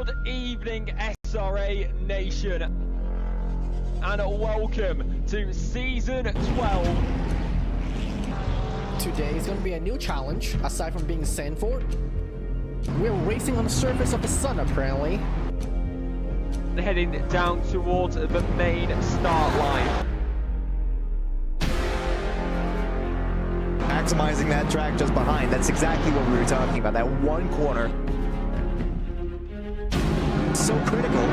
Good evening, SRA Nation, and welcome to Season 12. Today is going to be a new challenge, aside from being sent for. We're racing on the surface of the sun, apparently. Heading down towards the main start line. Maximizing that track just behind. That's exactly what we were talking about. That one corner. So critical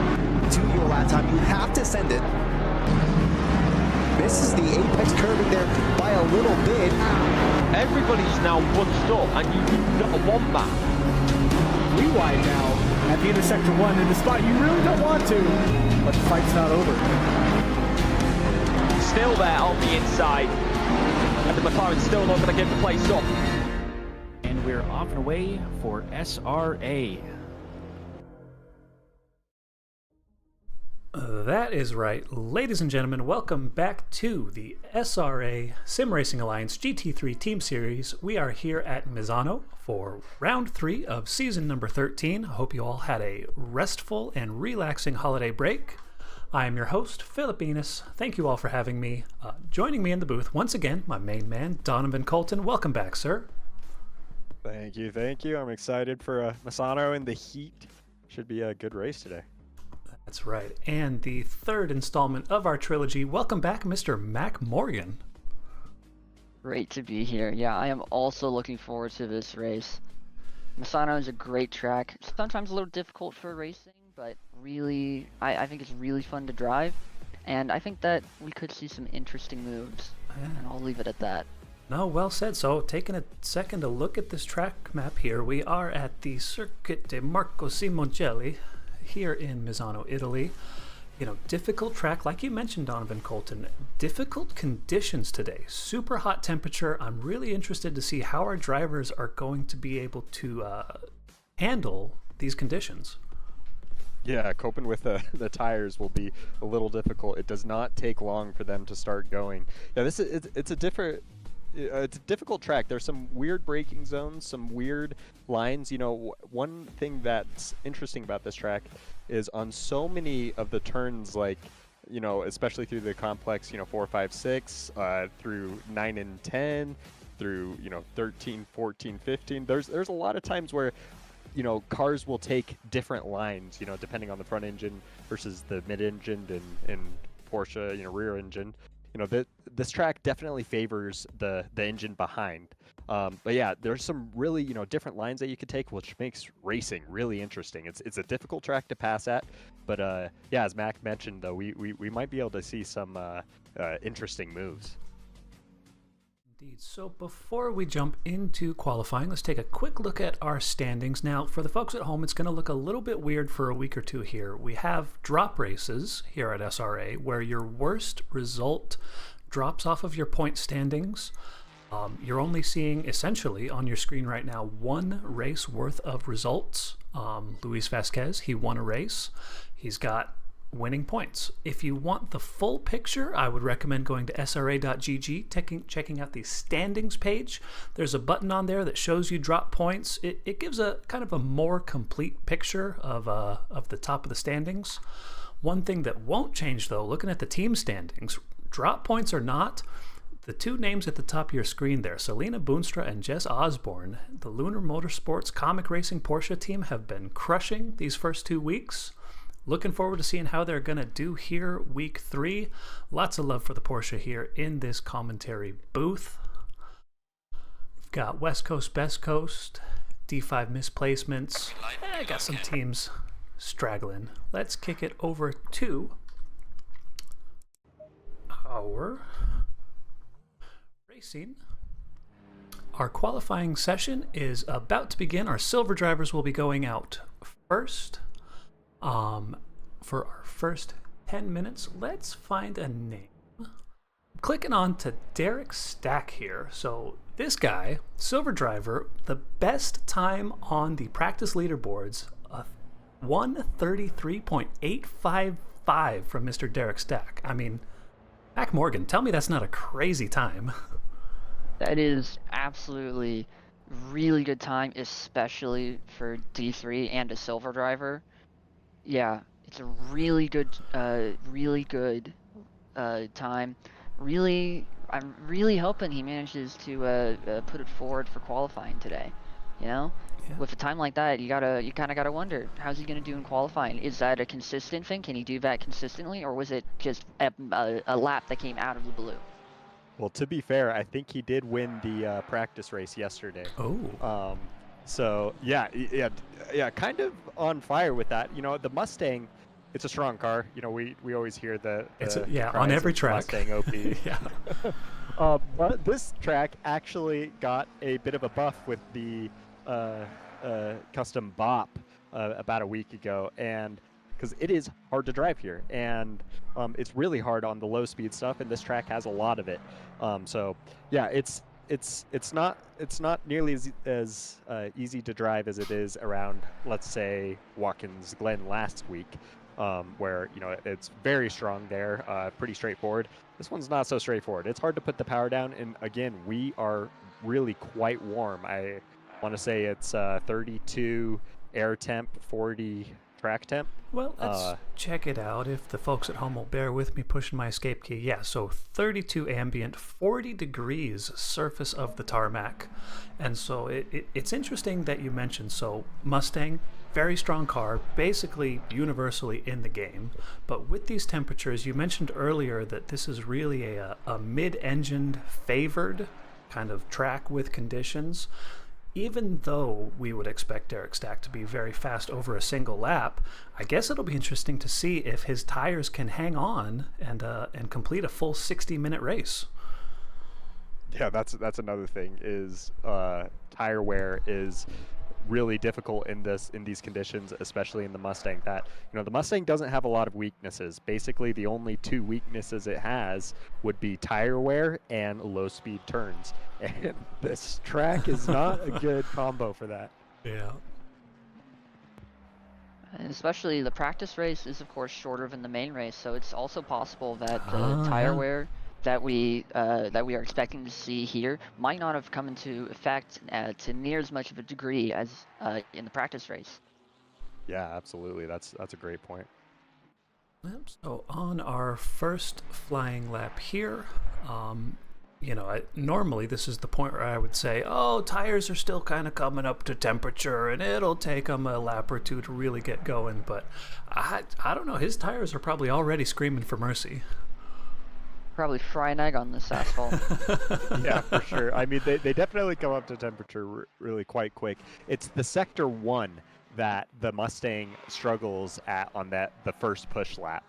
to your lap time. You have to send it. Misses the apex curving there by a little bit. Everybody's now bunched up, and you do not want that. Rewind now at the intersection 1 in the spot you really don't want to, but the fight's not over. Still there on the inside, and the McLaren's still not going to give the place up. And we're off and away for SRA. That is right. Ladies and gentlemen, welcome back to the SRA Sim Racing Alliance GT3 Team Series. We are here at Misano for round 3 of season number 13. I hope you all had a restful and relaxing holiday break. I am your host, 𝐓𝐿𝐵𝐵𝐵𝐵. Thank you all for having me. Joining me in the booth once again, my main man, 𝐷𝐚𝐼𝐴. Welcome back, sir. Thank you, thank you. I'm excited for Misano in the heat. Should be a good race today. That's right. And the third installment of our trilogy. Welcome back, Mr. Mac Morgan. Great to be here. Yeah, I am also looking forward to this race. Misano is a great track. Sometimes a little difficult for racing, but really, I think it's really fun to drive. And I think that we could see some interesting moves. And I'll leave it at that. No, well said. So, taking a second to look at this track map here, we are at the Circuit de Marco Simoncelli here in Misano, Italy. You know, difficult track, like you mentioned, 𝐷𝐴. Difficult conditions today. Super hot temperature. I'm really interested to see how our drivers are going to be able to handle these conditions. Yeah, coping with the tires will be a little difficult. It does not take long for them to start going. Yeah, it's a difficult track. There's some weird braking zones, some weird lines. You know, one thing that's interesting about this track is on so many of the turns, like, you know, especially through the complex, you know, 4, 5, 6, through 9 and 10, through, you know, 13, 14, 15. There's a lot of times where, you know, cars will take different lines, you know, depending on the front engine versus the mid-engined and Porsche, you know, rear engine. You know, this track definitely favors the engine behind. But yeah, there's some really, you know, different lines that you could take, which makes racing really interesting. It's a difficult track to pass at, but yeah, as Mac mentioned, though, we might be able to see some interesting moves. Indeed. So before we jump into qualifying, let's take a quick look at our standings. Now, for the folks at home, it's going to look a little bit weird for a week or two here. We have drop races here at SRA where your worst result drops off of your point standings. You're only seeing, essentially, on your screen right now, one race worth of results. Luis Vazquez, he won a race. He's got winning points. If you want the full picture, I would recommend going to sra.gg, checking out the standings page. There's a button on there that shows you drop points. It gives a kind of a more complete picture of the top of the standings. One thing that won't change, though, looking at the team standings, drop points or not, the two names at the top of your screen there, Selena Boonstra and Jess Osborne, the Lunar Motorsports Comic Racing Porsche team, have been crushing these first 2 weeks. Looking forward to seeing how they're going to do here week 3. Lots of love for the Porsche here in this commentary booth. We've got West Coast, Best Coast, D5 misplacements. I got some teams straggling. Let's kick it over to our racing. Our qualifying session is about to begin. Our silver drivers will be going out first. For our first 10 minutes, let's find a name. Clicking on to Derek Stack here. So this guy, silver driver, the best time on the practice leaderboards, 1:33.855 from Mr. Derek Stack. I mean, Mac Morgan, tell me that's not a crazy time. That is absolutely really good time, especially for D3 and a silver driver. Yeah, it's a really good time. I'm really hoping he manages to put it forward for qualifying today. You know, Yeah. with a time like that, you kind of gotta wonder how's he gonna do in qualifying. Is that a consistent thing? Can he do that consistently, or was it just a lap that came out of the blue? Well, to be fair, I think he did win the practice race yesterday. Oh. So yeah, kind of on fire with that. You know, the Mustang, it's a strong car. You know, we always hear the on cries every of track. Mustang OP. Yeah. But this track actually got a bit of a buff with the custom bop about a week ago, and because it is hard to drive here, and it's really hard on the low speed stuff, and this track has a lot of it. So yeah, it's not nearly as easy to drive as it is around, let's say, Watkins Glen last week, where, you know, it's very strong there, pretty straightforward. This one's not so straightforward. It's hard to put the power down, and again, we are really quite warm. I want to say it's 32 air temp, 40 track temp. Well, let's check it out if the folks at home will bear with me pushing my escape key. Yeah, so 32 ambient, 40 degrees surface of the tarmac. And so it's interesting that you mentioned, so Mustang, very strong car, basically universally in the game. But with these temperatures, you mentioned earlier that this is really a mid-engined favored kind of track with conditions. Even though we would expect Derek Stack to be very fast over a single lap, I guess it'll be interesting to see if his tires can hang on and complete a full 60-minute race. Yeah, that's another thing, is tire wear is really difficult in these conditions, especially in the Mustang. That, you know, the Mustang doesn't have a lot of weaknesses. Basically, the only two weaknesses it has would be tire wear and low speed turns, and this track is not a good combo for that. Yeah. And especially the practice race is, of course, shorter than the main race, so it's also possible that the tire wear that we are expecting to see here might not have come into effect to near as much of a degree as in the practice race. Yeah, absolutely. That's a great point. So on our first flying lap here, you know, normally this is the point where I would say, oh, tires are still kind of coming up to temperature and it'll take them a lap or two to really get going. But I don't know. His tires are probably already screaming for mercy. Probably fry an egg on this asphalt. Yeah, for sure. I mean, they definitely come up to temperature really quite quick. It's the Sector 1 that the Mustang struggles at on the first push lap.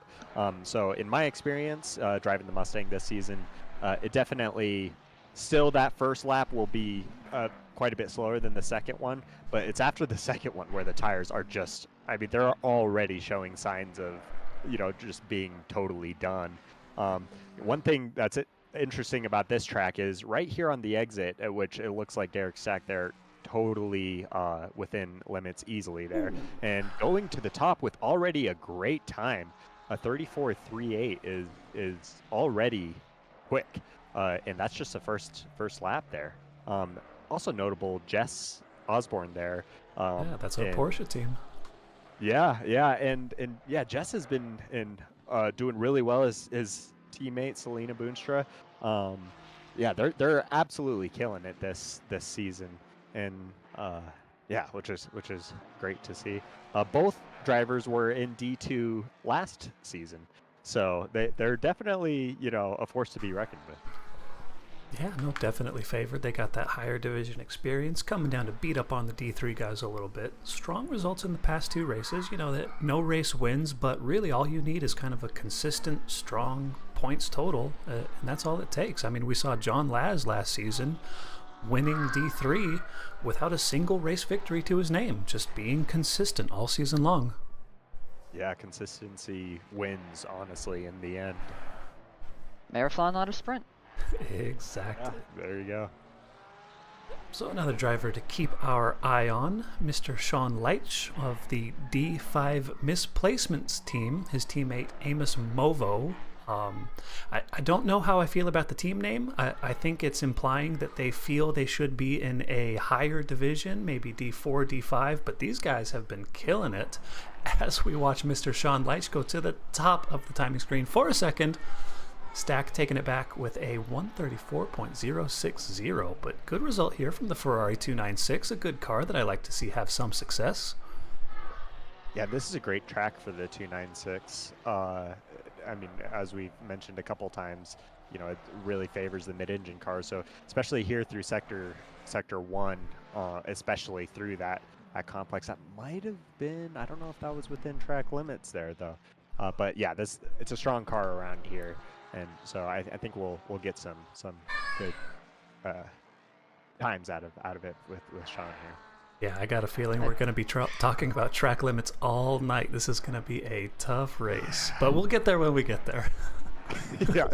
So in my experience, driving the Mustang this season, it definitely, still that first lap will be quite a bit slower than the second one, but it's after the second one where the tires are just, I mean, they're already showing signs of, you know, just being totally done. One thing that's interesting about this track is right here on the exit, at which it looks like Derek Stack there totally within limits easily there, and going to the top with already a great time. A 34.38 is already quick, and that's just the first lap there. Also notable, Jess Osborne there. Yeah, that's our Porsche team. Yeah, and Jess has been doing really well as his teammate Selena Boonstra. Yeah, they're absolutely killing it this season, and which is great to see. Both drivers were in D2 last season, so they're definitely, you know, a force to be reckoned with. Yeah, no, definitely favored. They got that higher division experience, coming down to beat up on the D3 guys a little bit. Strong results in the past two races. You know, that no race wins, but really all you need is kind of a consistent, strong points total, and that's all it takes. I mean, we saw John Laz last season winning D3 without a single race victory to his name, just being consistent all season long. Yeah, consistency wins, honestly, in the end. Marathon, not a sprint. Exactly. Yeah, there you go. So another driver to keep our eye on, Mr. Sean Leitch of the D5 Misplacements team. His teammate Amos Movo I don't know how I feel about the team name. I think it's implying that they feel they should be in a higher division, maybe D4, D5, but these guys have been killing it as we watch Mr. Sean Leitch go to the top of the timing screen for a second. Stack taking it back with a 134.060, but good result here from the Ferrari 296, a good car that I like to see have some success. Yeah, this is a great track for the 296. I mean, as we've mentioned a couple times, you know, it really favors the mid-engine cars. So especially here through sector 1, especially through that complex, that might have been, I don't know if that was within track limits there though. But yeah, it's a strong car around here, and so I think we'll get some good times out of it with Sean here. Yeah, I got a feeling we're going to be talking about track limits all night. This is going to be a tough race, but we'll get there when we get there. yeah,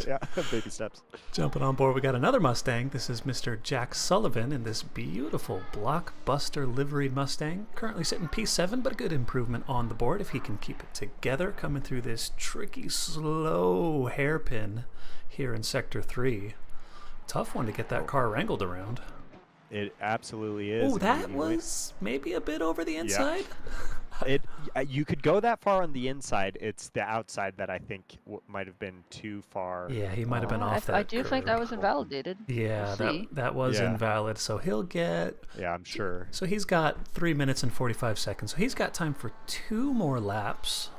baby steps. Jumping on board, we got another Mustang. This is Mr. Jack Sullivan in this beautiful blockbuster livery Mustang. Currently sitting P7, but a good improvement on the board if he can keep it together. Coming through this tricky, slow hairpin here in Sector 3. Tough one to get that car wrangled around. It absolutely is. Oh, that was maybe a bit over the inside. Yeah. You could go that far on the inside. It's the outside that I think might have been too far. Yeah, he might have been off that. I do think that was invalidated. Yeah, that was invalid. So he'll get. Yeah, I'm sure. So he's got 3 minutes and 45 seconds. So he's got time for 2 more laps.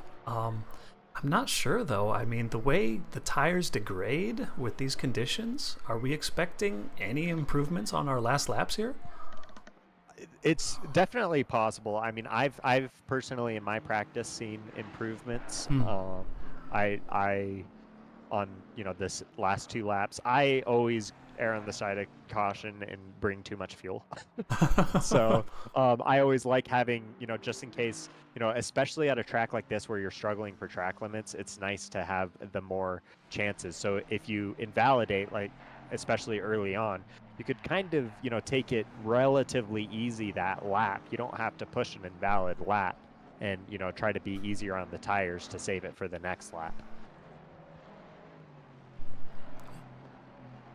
I'm not sure though. I mean, the way the tires degrade with these conditions, are we expecting any improvements on our last laps here? It's definitely possible. I mean, I've personally in my practice seen improvements. I on this last 2 laps, I always err on the side of caution and bring too much fuel. So I always like having, just in case, especially at a track like this where you're struggling for track limits, it's nice to have the more chances. So if you invalidate, like especially early on, you could kind of, take it relatively easy that lap. You don't have to push an invalid lap and, try to be easier on the tires to save it for the next lap.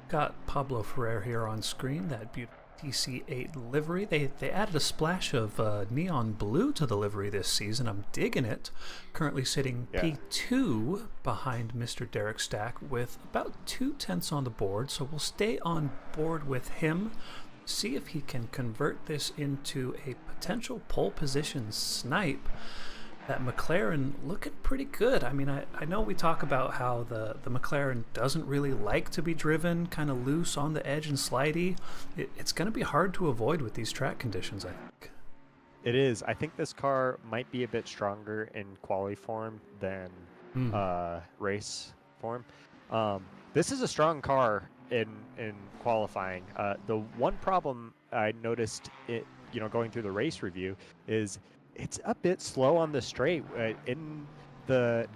Got Pablo Ferrer here on screen, that beautiful TC8 livery. They added a splash of neon blue to the livery this season. I'm digging it. Currently sitting P2 behind Mr. Derek Stack with about 2/10 on the board. So we'll stay on board with him, see if he can convert this into a potential pole position snipe. That McLaren looking pretty good. I mean, I know we talk about how the McLaren doesn't really like to be driven kind of loose on the edge and slidey. It's going to be hard to avoid with these track conditions, I think. It is. I think this car might be a bit stronger in quali form than race form. This is a strong car in qualifying. The one problem I noticed, going through the race review is it's a bit slow on the straight.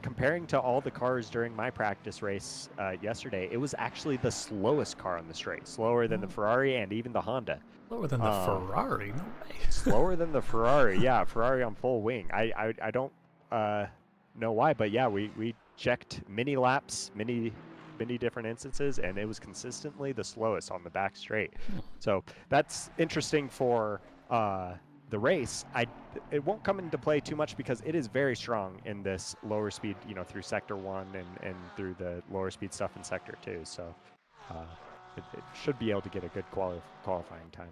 Comparing to all the cars during my practice race yesterday, it was actually the slowest car on the straight, slower than the Ferrari and even the Honda. Slower than the Ferrari? No way. Slower than the Ferrari, yeah. Ferrari on full wing. I don't know why, but yeah, we checked many laps, many different instances, and it was consistently the slowest on the back straight. So that's interesting for the race. It won't come into play too much because it is very strong in this lower speed, through Sector 1 and through the lower speed stuff in Sector 2. So it should be able to get a good qualifying time.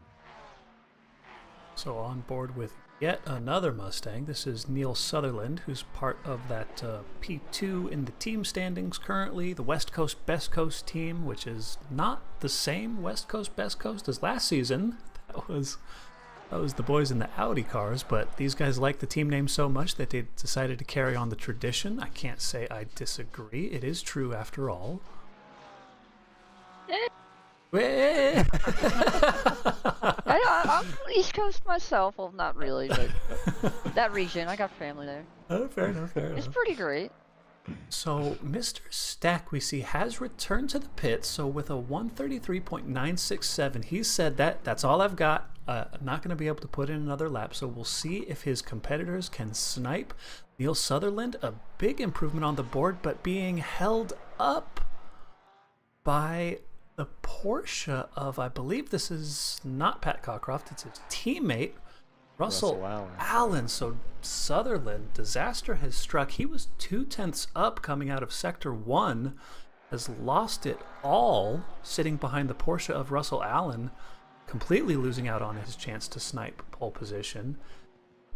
So on board with yet another Mustang. This is Neil Sutherland, who's part of that P2 in the team standings currently, the West Coast Best Coast team, which is not the same West Coast Best Coast as last season. That was the boys in the Audi cars, but these guys like the team name so much that they decided to carry on the tradition. I can't say I disagree. It is true after all. I'm East Coast myself. Well, not really, but that region. I got family there. Oh, fair enough. It's pretty great. So Mr. Stack, we see, has returned to the pits. So with a 133.967, he said that's all I've got. I'm not going to be able to put in another lap. So we'll see if his competitors can snipe Neil Sutherland, a big improvement on the board, but being held up by the Porsche of, I believe this is not Pat Cockcroft, it's his teammate, Russell Allen. So Sutherland, disaster has struck. He was 0.2 up coming out of Sector 1, has lost it all sitting behind the Porsche of Russell Allen, completely losing out on his chance to snipe pole position.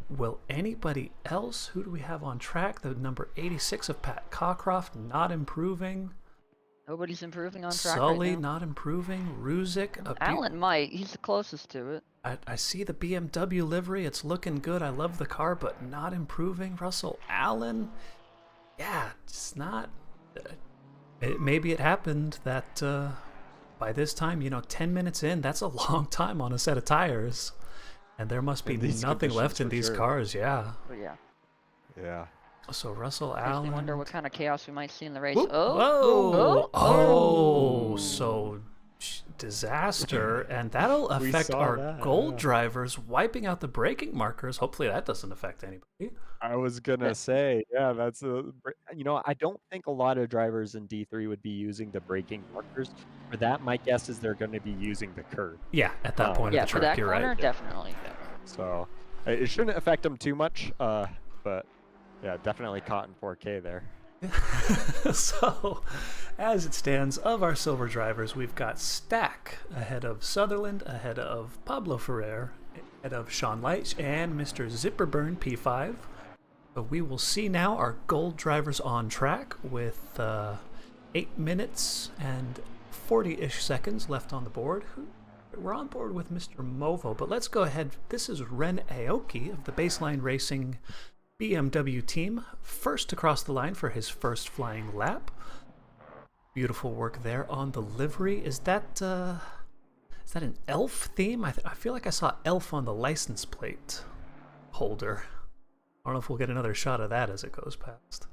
Will anybody else? Who do we have on track? The number 86 of Pat Cockcroft not improving. Nobody's improving on track Sully right now. not improving. Rouzic. Allen might. He's the closest to it. I see the BMW livery. It's looking good. I love the car, but not improving. Russell Allen. Yeah, it's not. Maybe it happened that by this time, 10 minutes in, that's a long time on a set of tires. And there must be nothing left in these cars, yeah. Oh, yeah. Yeah. So Russell Makes me Allen. wonder what kind of chaos we might see in the race. Whoop. So disaster, and that'll affect our gold drivers, wiping out the braking markers. Hopefully that doesn't affect anybody. I was gonna say, yeah, that's I don't think a lot of drivers in D3 would be using the braking markers. For that, my guess is they're going to be using the curb. Yeah, at that point yeah, of the for track, that you're corner, right. definitely. So it shouldn't affect them too much, but yeah, definitely caught in 4K there. So, as it stands, of our silver drivers, we've got Stack ahead of Sutherland, ahead of Pablo Ferrer, ahead of Sean Leitch, and Mr. Zipperburn P5. But we will see now our gold drivers on track with 8 minutes and 40-ish seconds left on the board. We're on board with Mr. Movo, but let's go ahead. This is Ren Aoki of the Baseline Racing BMW team, first across the line for his first flying lap. Beautiful work there on the livery. Is that an elf theme? I feel like I saw elf on the license plate holder. I don't know if we'll get another shot of that as it goes past.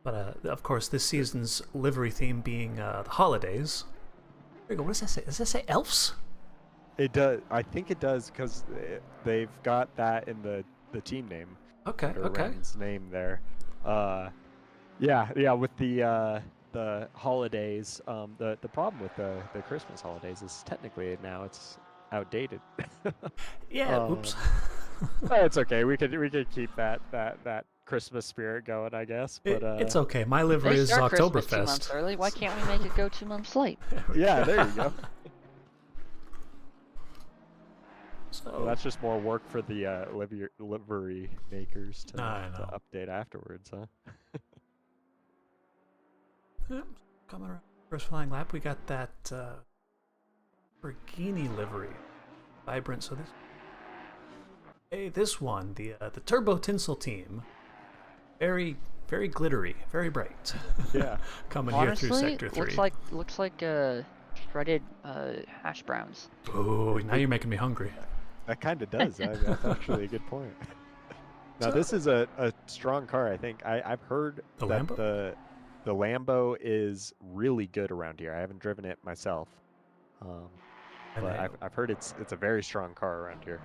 But of course, this season's livery theme being the holidays. There you go. What does that say? Does that say elves? It does. I think it does because they've got that in the team name. Okay. Ren's name there. Yeah. With the holidays, the problem with the Christmas holidays is technically now it's outdated. Yeah. Oops. It's okay. We could keep that Christmas spirit going, I guess. But it's okay. My livery is Christmas 2 Oktoberfest. months early. Why can't we make it go 2 months late? Yeah, there you go. So Well, that's just more work for the livery makers to update afterwards, huh? Yep. Coming around first flying lap, we got that Berghini livery, vibrant. So this one, the Turbo Tinsel team, very glittery, very bright. Yeah. Coming Honestly, here through Sector 3. looks like shredded hash browns. Oh, now you're making me hungry. That kind of does. That's actually a good point. Now, this is a strong car, I think. I've heard The that Lambo? the Lambo is really good around here. I haven't driven it myself. But I've heard it's a very strong car around here.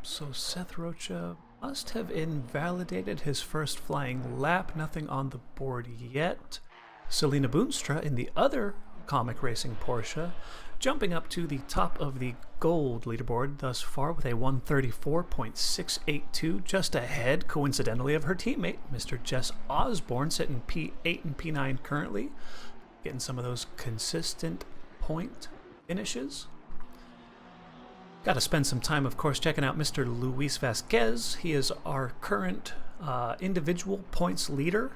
So Seth Rocha must have invalidated his first flying lap. Nothing on the board yet. Selena Boonstra in the other comic racing Porsche, jumping up to the top of the gold leaderboard thus far with a 134.682, just ahead, coincidentally, of her teammate, Mr. Jess Osborne, sitting P8 and P9 currently, getting some of those consistent point finishes. Got to spend some time, of course, checking out Mr. Luis Vasquez. He is our current individual points leader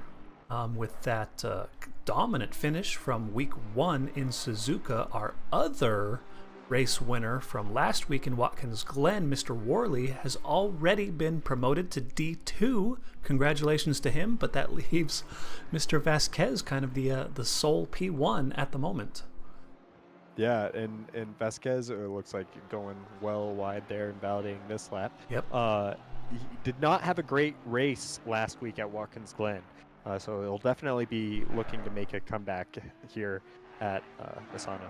with that dominant finish from week 1 in Suzuka. Our other race winner from last week in Watkins Glen, Mr. Worley, has already been promoted to D2. Congratulations to him, but that leaves Mr. Vasquez kind of the sole P1 at the moment. Yeah, and Vasquez looks like going well wide there and validating this lap. Yep. He did not have a great race last week at Watkins Glen, so he'll definitely be looking to make a comeback here at Misano.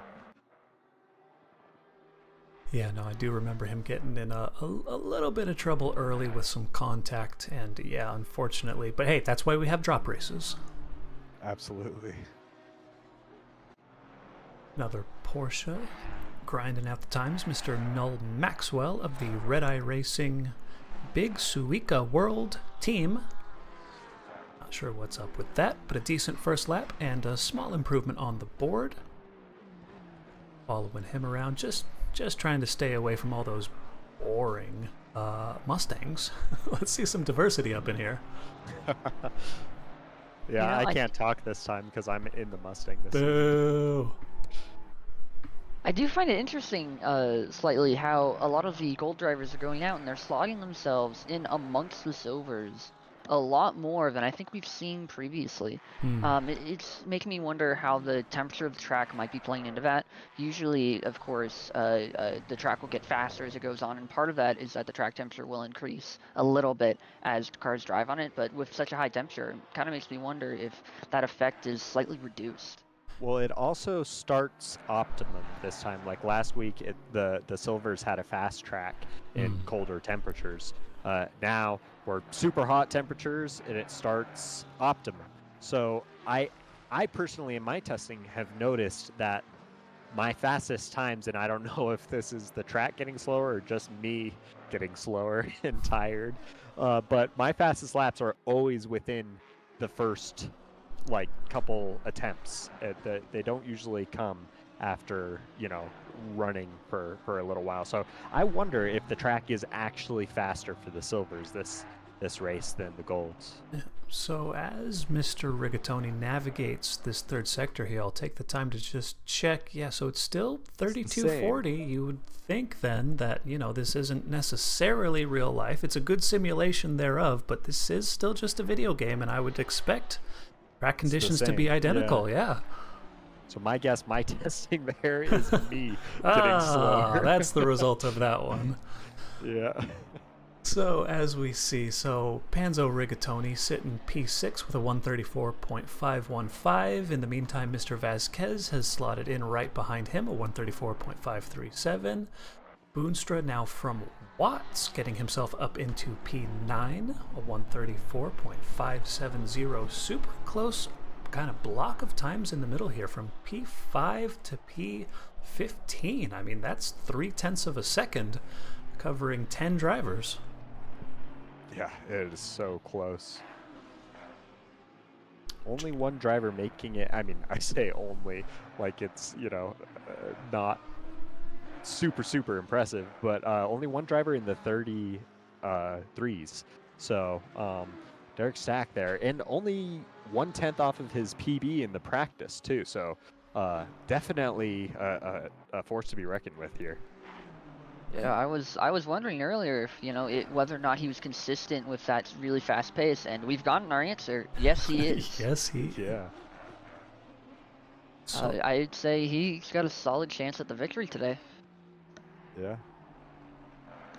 Yeah, no, I do remember him getting in a little bit of trouble early with some contact, and yeah, unfortunately. But hey, that's why we have drop races. Absolutely. Another Porsche grinding out the times, Mr. Null Maxwell of the Red Eye Racing Big Suica World team. Not sure what's up with that, but a decent first lap and a small improvement on the board. Following him around, just trying to stay away from all those boring Mustangs. Let's see some diversity up in here. Yeah, I can't talk this time because I'm in the Mustang this season. Boo! I do find it interesting, slightly, how a lot of the gold drivers are going out and they're slotting themselves in amongst the silvers a lot more than I think we've seen previously. It's making me wonder how the temperature of the track might be playing into that. Usually, of course, the track will get faster as it goes on, and part of that is that the track temperature will increase a little bit as cars drive on it, but with such a high temperature, it kind of makes me wonder if that effect is slightly reduced. Well, it also starts optimum this time. Like last week, the silvers had a fast track in colder temperatures. Now we're super hot temperatures, and it starts optimum. So I personally, in my testing, have noticed that my fastest times, and I don't know if this is the track getting slower or just me getting slower and tired, but my fastest laps are always within the first like couple attempts. They don't usually come after, you know, running for a little while. So I wonder if the track is actually faster for the silvers this race than the golds. So as Mr. Rigatoni navigates this third sector here, I'll take the time to just check. Yeah, so it's still 3240. You would think then that, you know, this isn't necessarily real life. It's a good simulation thereof, but this is still just a video game, and I would expect track conditions to be identical. Yeah. So my guess, my testing there is me getting slower. That's the result of that one. Yeah. So as we see, Panzo Rigatoni sitting P6 with a 134.515. In the meantime, Mr. Vazquez has slotted in right behind him, a 134.537. Boonstra now from Watts, getting himself up into P9, a 134.570. Super close kind of block of times in the middle here from P5 to P15. I mean, that's 0.3 of a second, covering 10 drivers. Yeah, it is so close. Only one driver making it. I mean, I say only, like it's, you know, not super impressive, but only one driver in the 33s. So Derek Stack there, and only 1/10 off of his PB in the practice too. So definitely a force to be reckoned with here. Yeah, I was wondering earlier if, you know, whether or not he was consistent with that really fast pace, and we've gotten our answer. Yes, he is. Yes, Yeah. So, I'd say he's got a solid chance at the victory today. Yeah.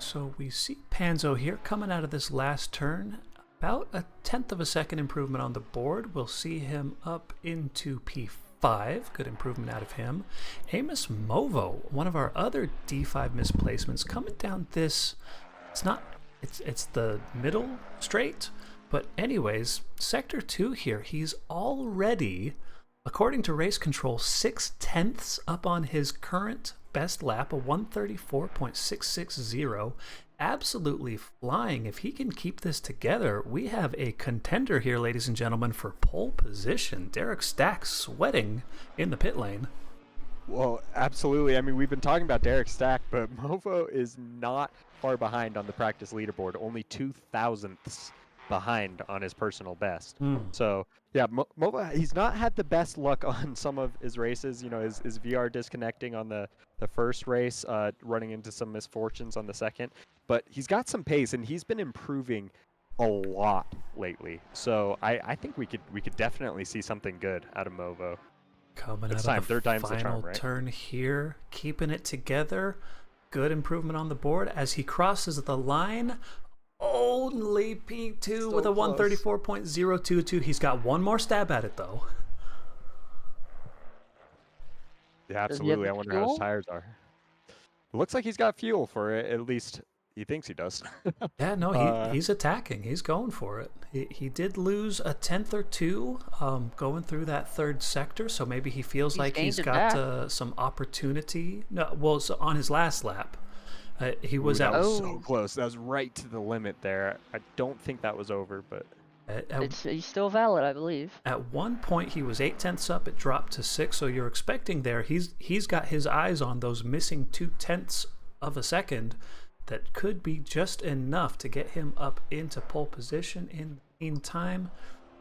so we see Panzo here coming out of this last turn. About 1/10 of a second improvement on the board. We'll see him up into P5. Good improvement out of him. Amos Movo, one of our other D5 misplacements, coming down this. It's the middle straight. But anyways, Sector 2 here, he's already, according to Race Control, 0.6 up on his current best lap, a 134.660. Absolutely flying. If he can keep this together, we have a contender here, ladies and gentlemen, for pole position. Derek Stack sweating in the pit lane. Well, absolutely. I mean, we've been talking about Derek Stack, but Movo is not far behind on the practice leaderboard, only 0.02 behind on his personal best. So yeah, Movo, he's not had the best luck on some of his races. You know, his VR disconnecting on the first race, running into some misfortunes on the second, but he's got some pace and he's been improving a lot lately. So I think we could definitely see something good out of Movo. Coming It's out time, of the third time's the final charm, right? turn here, keeping it together. Good improvement on the board as he crosses the line. Only P2 with a 134.022. He's got one more stab at it though. Yeah, absolutely. I wonder how his tires are. looks like he's got fuel for it. At least he thinks he does. Yeah, no, he's attacking. He's going for it. He did lose a tenth or two going through that third sector, so maybe he feels like he's got some opportunity. No, well, so on his last lap, he was that at was so close. That was right to the limit there. I don't think that was over, but he's still valid, I believe. at one point he was 8/10 up. It dropped to 6. So you're expecting there. He's got his eyes on those missing 0.2 of a second. That could be just enough to get him up into pole position. In the meantime,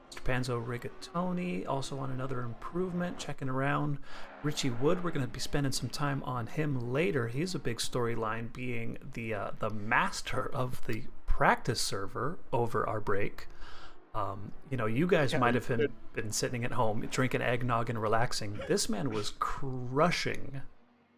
Mr. Panzo Rigatoni also on another improvement, checking around. Richie Wood, we're going to be spending some time on him later. He's a big storyline, being the master of the practice server over our break. You know, you guys might have been sitting at home drinking eggnog and relaxing. This man was crushing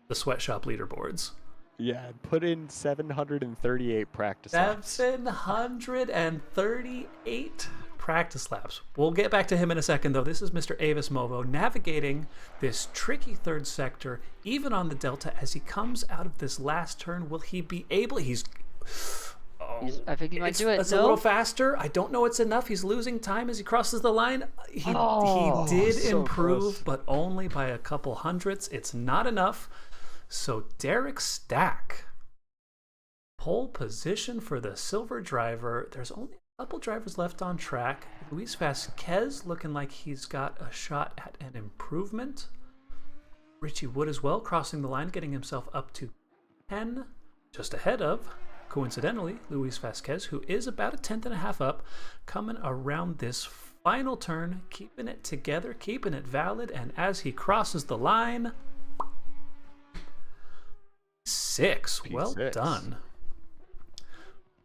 the sweatshop leaderboards. yeah, put in 738 practice laps. 738 practice laps. We'll get back to him in a second, though. This is Mr. 𝐲𝐽𝐵𝐵 navigating this tricky third sector, even on the Delta. As he comes out of this last turn, will he be able? I think he might do it. It's a little faster. I don't know it's enough. He's losing time as he crosses the line. He did so improve, close. but only by a couple hundredths. It's not enough. So Derek Stack, pole position for the silver driver. There's only a couple drivers left on track. Luis Vasquez looking like he's got a shot at an improvement. Richie Wood as well, crossing the line, getting himself up to 10, just ahead of, coincidentally, Luis Vasquez, who is about a 10.5 up, coming around this final turn, keeping it together, keeping it valid, and as he crosses the line, 6. Well done.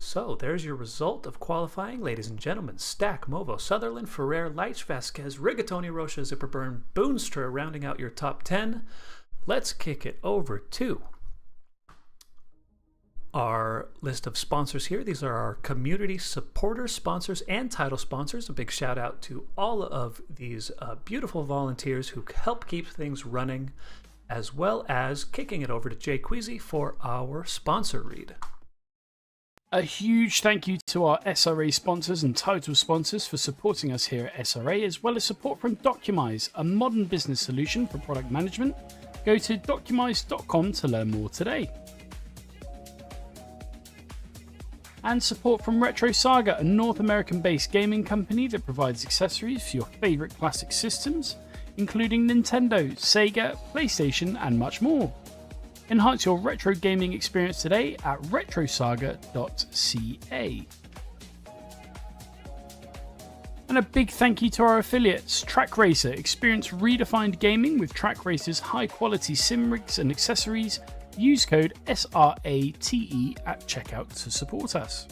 So there's your result of qualifying, ladies and gentlemen. Stack, Movo, Sutherland, Ferrer, Leitch, Vasquez, Rigatoni, Rocha, Zipperburn, Boonstra rounding out your top 10. Let's kick it over to our list of sponsors here. These are our community supporters, sponsors, and title sponsors. A big shout out to all of these beautiful volunteers who help keep things running, as well as kicking it over to Jay Queasy for our sponsor read. A huge thank you to our SRA sponsors and title sponsors for supporting us here at SRA, as well as support from 𝐷𝐼𝐼𝐳, a modern business solution for product management. Go to 𝐷𝐼𝐼𝐳.com to learn more today. And support from Retro Saga, a North American-based gaming company that provides accessories for your favorite classic systems, including Nintendo, Sega, PlayStation, and much more. Enhance your retro gaming experience today at retrosaga.ca. And a big thank you to our affiliates, Track Racer. Experience redefined gaming with Track Racer's high-quality sim rigs and accessories. Use code SRATE at checkout to support us.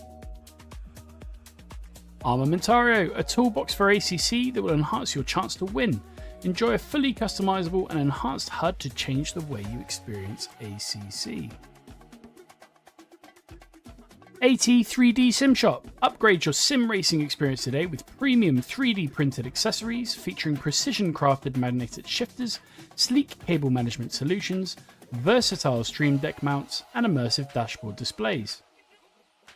Armamentario, a toolbox for ACC that will enhance your chance to win. Enjoy a fully customizable and enhanced HUD to change the way you experience ACC. AT3D Sim Shop. Upgrade your sim racing experience today with premium 3D printed accessories featuring precision crafted magnetic shifters, sleek cable management solutions, versatile stream deck mounts, and immersive dashboard displays.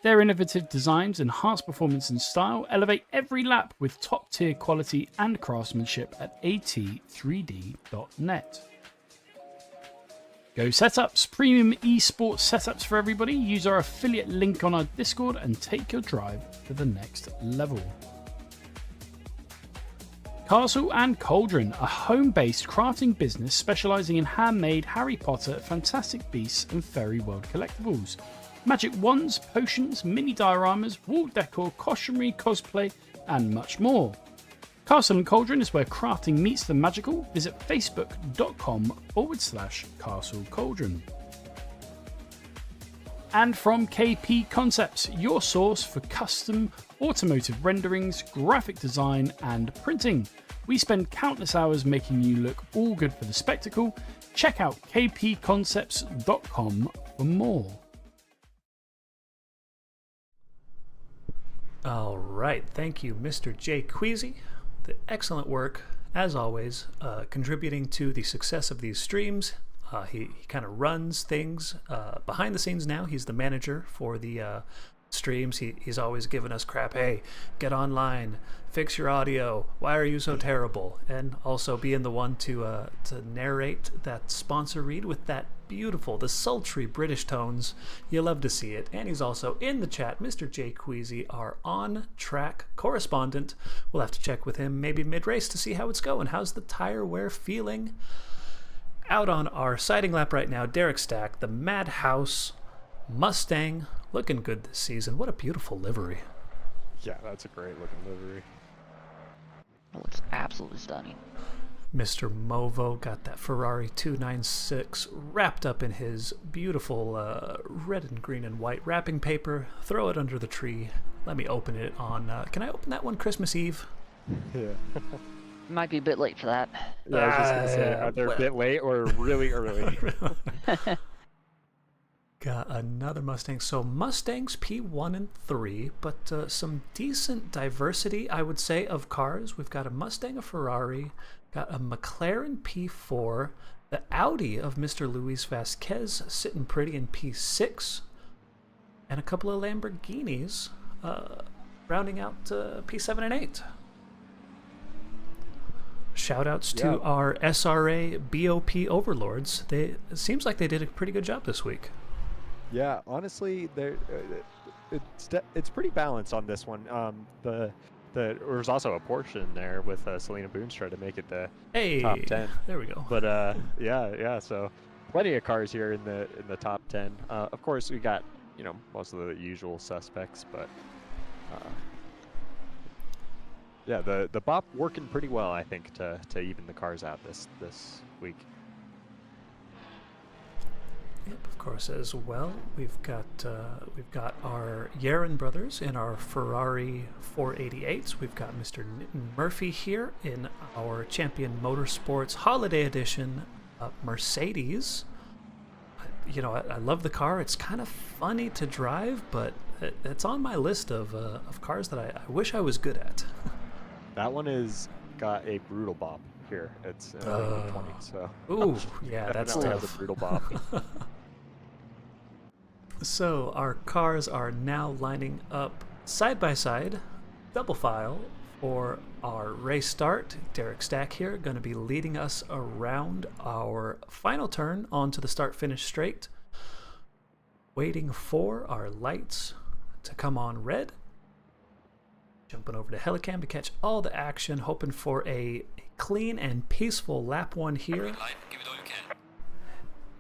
Their innovative designs enhance performance and style, elevate every lap with top-tier quality and craftsmanship at at3d.net. Go Setups, premium esports setups for everybody. Use our affiliate link on our Discord and take your drive to the next level. Castle and Cauldron, a home-based crafting business specializing in handmade Harry Potter, Fantastic Beasts, and Fairy World collectibles. Magic wands, potions, mini dioramas, wall decor, costumery, cosplay, and much more. Castle and Cauldron is where crafting meets the magical. Visit facebook.com/Castle Cauldron. And from KP Concepts, your source for custom automotive renderings, graphic design, and printing. We spend countless hours making you look all good for the spectacle. Check out kpconcepts.com for more. All right, thank you, Mr. Jay Queasy. The excellent work, as always, contributing to the success of these streams. He kind of runs things behind the scenes now. He's the manager for the streams. He's always giving us crap. Hey, get online, fix your audio. Why are you so terrible? And also being the one to narrate that sponsor read with that beautiful, the sultry British tones. You love to see it. And he's also in the chat, Mr. 𝐗𝐸𝐵, our on-track correspondent. We'll have to check with him maybe mid-race to see how it's going. How's the tire wear feeling? Out on our sighting lap right now, Derek Stack, the Madhouse Mustang, looking good this season. What a beautiful livery. Yeah, that's a great looking livery. It looks absolutely stunning. Mr. Movo got that Ferrari 296 wrapped up in his beautiful red and green and white wrapping paper. Throw it under the tree. Let me open it on... can I open that one Christmas Eve? Yeah. Might be a bit late for that. Yeah, I was just going to say, are they a bit late or really early? Got another Mustang. So Mustangs P1 and 3, but some decent diversity, I would say, of cars. We've got a Mustang, a Ferrari, got a McLaren P4, the Audi of Mr. Luis Vazquez sitting pretty in P6, and a couple of Lamborghinis rounding out P7 and 8. Shoutouts to our SRA BOP overlords. It seems like they did a pretty good job this week. Yeah, honestly, it's pretty balanced on this one. There's also a Porsche in there with Selena Boonstra to make it the top 10. There we go. But yeah. So plenty of cars here in the top 10. Of course, we got most of the usual suspects, but yeah, the BOP working pretty well, I think, to even the cars out this week. Yep, of course, as well. We've got our Yaron brothers in our Ferrari 488s. We've got Mr. Nitin Murphy here in our Champion Motorsports Holiday Edition Mercedes. I love the car. It's kind of funny to drive, but it's on my list of cars that I wish I was good at. That one is got a brutal bop here. It's 20, so. Ooh, yeah, that's tough. Has a brutal bop. So our cars are now lining up side by side, double file, for our race start. Derek Stack here going to be leading us around our final turn onto the start-finish straight, waiting for our lights to come on red. Jumping over to Helicam to catch all the action, hoping for a clean and peaceful lap one here.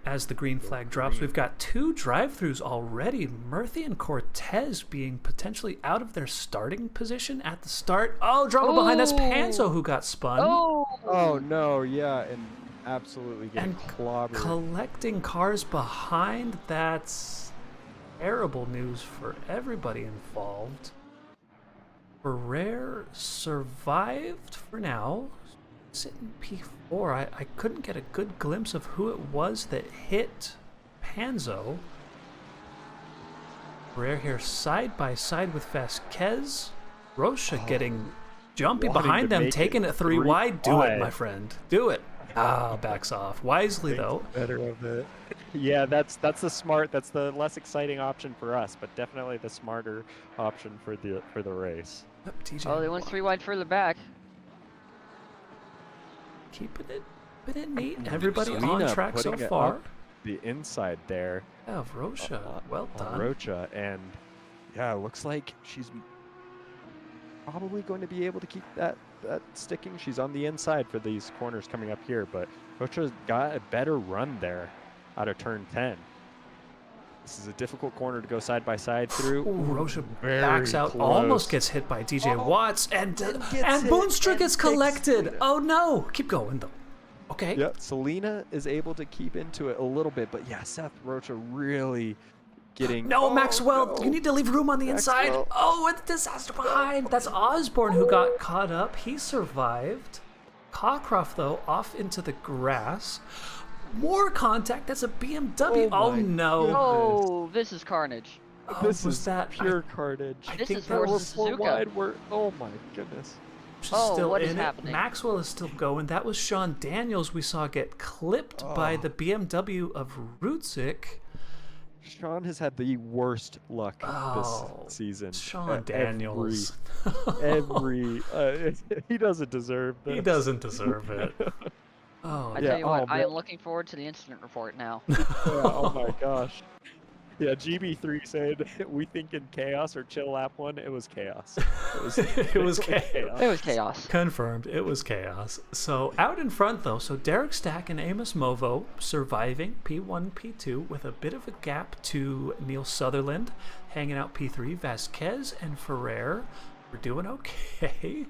As the green flag drops, we've got 2 drive-thrus already. Murphy and Cortez being potentially out of their starting position at the start. Oh, drama behind. That's Panzo who got spun. Oh no, yeah, and absolutely getting clobbered. Collecting cars behind. That's terrible news for everybody involved. Ferrer survived for now. Sitting P4. I couldn't get a good glimpse of who it was that hit Panzo. Ferrer here side by side with Vazquez. Rocha getting jumpy behind them, taking it 3 wide. Do it, my friend. Do it. Backs off. Wisely, though. Better of it. Yeah, that's the less exciting option for us, but definitely the smarter option for the race. Yep, TJ. Oh, they went 3 wide further back. Keeping it neat. Everybody on track so far. The inside there. Yeah, Rocha. Well done. Rocha, and yeah, it looks like she's probably going to be able to keep that sticking. She's on the inside for these corners coming up here, but Rocha's got a better run there out of turn 10. This is a difficult corner to go side by side through. Ooh, Rocha backs out, close. Almost gets hit by DJ Watts, and Boonstra gets collected. Oh no! Keep going though. Okay. Yep, Selena is able to keep into it a little bit, but yeah, Seth Rocha really getting... No, Maxwell, you need to leave room on the inside. Oh, and the disaster behind. That's Osborne who got caught up. He survived. Cockcroft, though, off into the grass. More contact. That's a BMW. Oh no. Oh, this is carnage. This is that pure carnage. This is worse than Suzuka. Oh my goodness. Oh, what is in it. happening? Maxwell is still going. That was Sean Daniels we saw get clipped by the BMW of 𝐓𝐡𝐫𝐢𝐳. Sean has had the worst luck Oh, this season. Sean Daniels. He doesn't deserve this. He doesn't deserve it. Oh, I yeah, tell you what, oh, I am man. looking forward to the incident report now. Yeah, oh my gosh. Yeah, GB3 said, we think in chaos or chill lap 1, it was chaos. it was chaos. It was chaos. Confirmed, it was chaos. So out in front though, so Derek Stack and Amos Movo surviving P1, P2 with a bit of a gap to Neil Sutherland, hanging out P3. Vasquez and Ferrer were doing okay.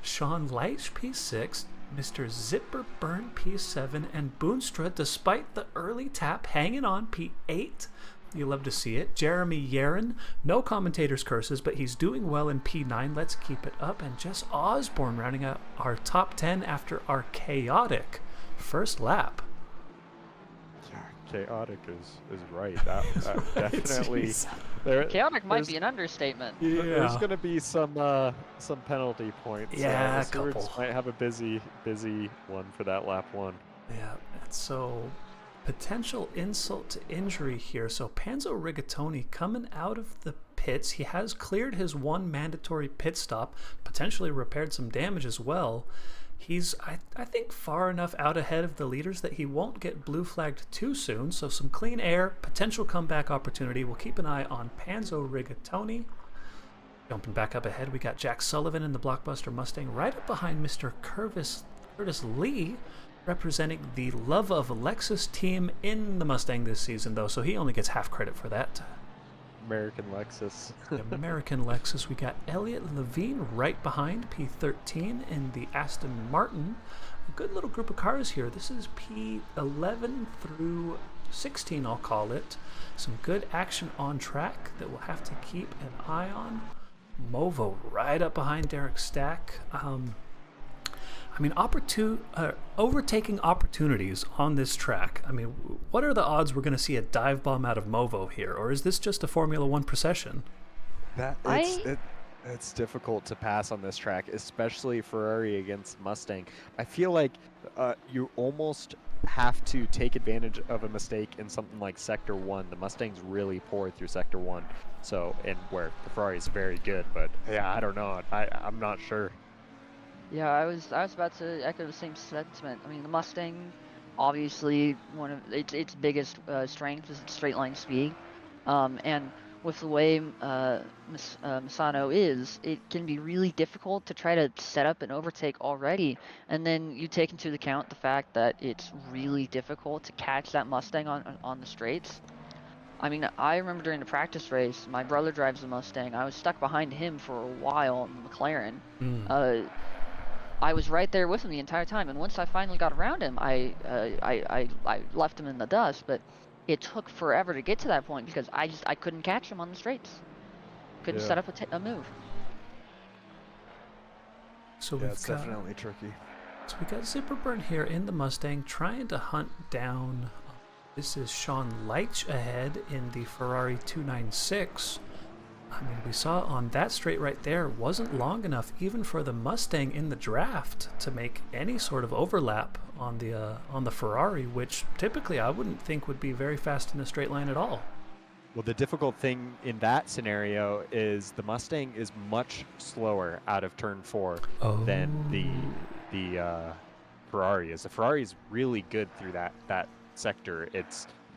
Sean Leitch P6, Mr. 𝐉𝐴𝐵𝐺 P7, and Boonstra, despite the early tap, hanging on P8. You love to see it. Jeremy Yaron, no commentator's curses, but he's doing well in P9. Let's keep it up. And Jess Osborne rounding out our top 10 after our chaotic first lap. Chaotic is right. That definitely. Chaotic might be an understatement. There's going to be some penalty points. Yeah, the a Stewards couple. might have a busy one for that lap 1. Yeah, so potential insult to injury here. So Panzo Rigatoni coming out of the pits. He has cleared his one mandatory pit stop, potentially repaired some damage as well. He's, I think, far enough out ahead of the leaders that he won't get blue flagged too soon. So some clean air, potential comeback opportunity. We'll keep an eye on Panzo Rigatoni. Jumping back up ahead, we got Jack Sullivan in the Blockbuster Mustang right up behind Mr. Curtis Lee, representing the Love of Lexus team in the Mustang this season, though, so he only gets half credit for that. American Lexus. American Lexus. We got Elliot Levine right behind P13 in the Aston Martin. A good little group of cars here. This is P11 through 16, I'll call it. Some good action on track that we'll have to keep an eye on. Movo right up behind Derek Stack. I mean, overtaking opportunities on this track. I mean, what are the odds we're going to see a dive bomb out of Movo here? Or is this just a Formula 1 procession? It's difficult to pass on this track, especially Ferrari against Mustang. I feel like you almost have to take advantage of a mistake in something like Sector 1. The Mustang's really poor through Sector 1, so, and where the Ferrari's very good, but yeah, I don't know. I'm not sure. Yeah, I was about to echo the same sentiment. I mean, the Mustang, obviously, one of its biggest strength is its straight line speed, and with the way Misano is, it can be really difficult to try to set up an overtake already, and then you take into account the fact that it's really difficult to catch that Mustang on the straights. I mean, I remember during the practice race, my brother drives a Mustang. I was stuck behind him for a while in the McLaren. I was right there with him the entire time, and once I finally got around him, I left him in the dust, but it took forever to get to that point because I couldn't catch him on the straights. Couldn't set up a move. So Yeah, it's definitely tricky. So we got 𝐉𝐴𝐵𝐺 here in the Mustang trying to hunt down. This is Sean Leitch ahead in the Ferrari 296. I mean, we saw on that straight right there wasn't long enough even for the Mustang in the draft to make any sort of overlap on the Ferrari, which typically I wouldn't think would be very fast in a straight line at all. Well, the difficult thing in that scenario is the Mustang is much slower out of turn 4 than the Ferrari is. The Ferrari is really good through that sector.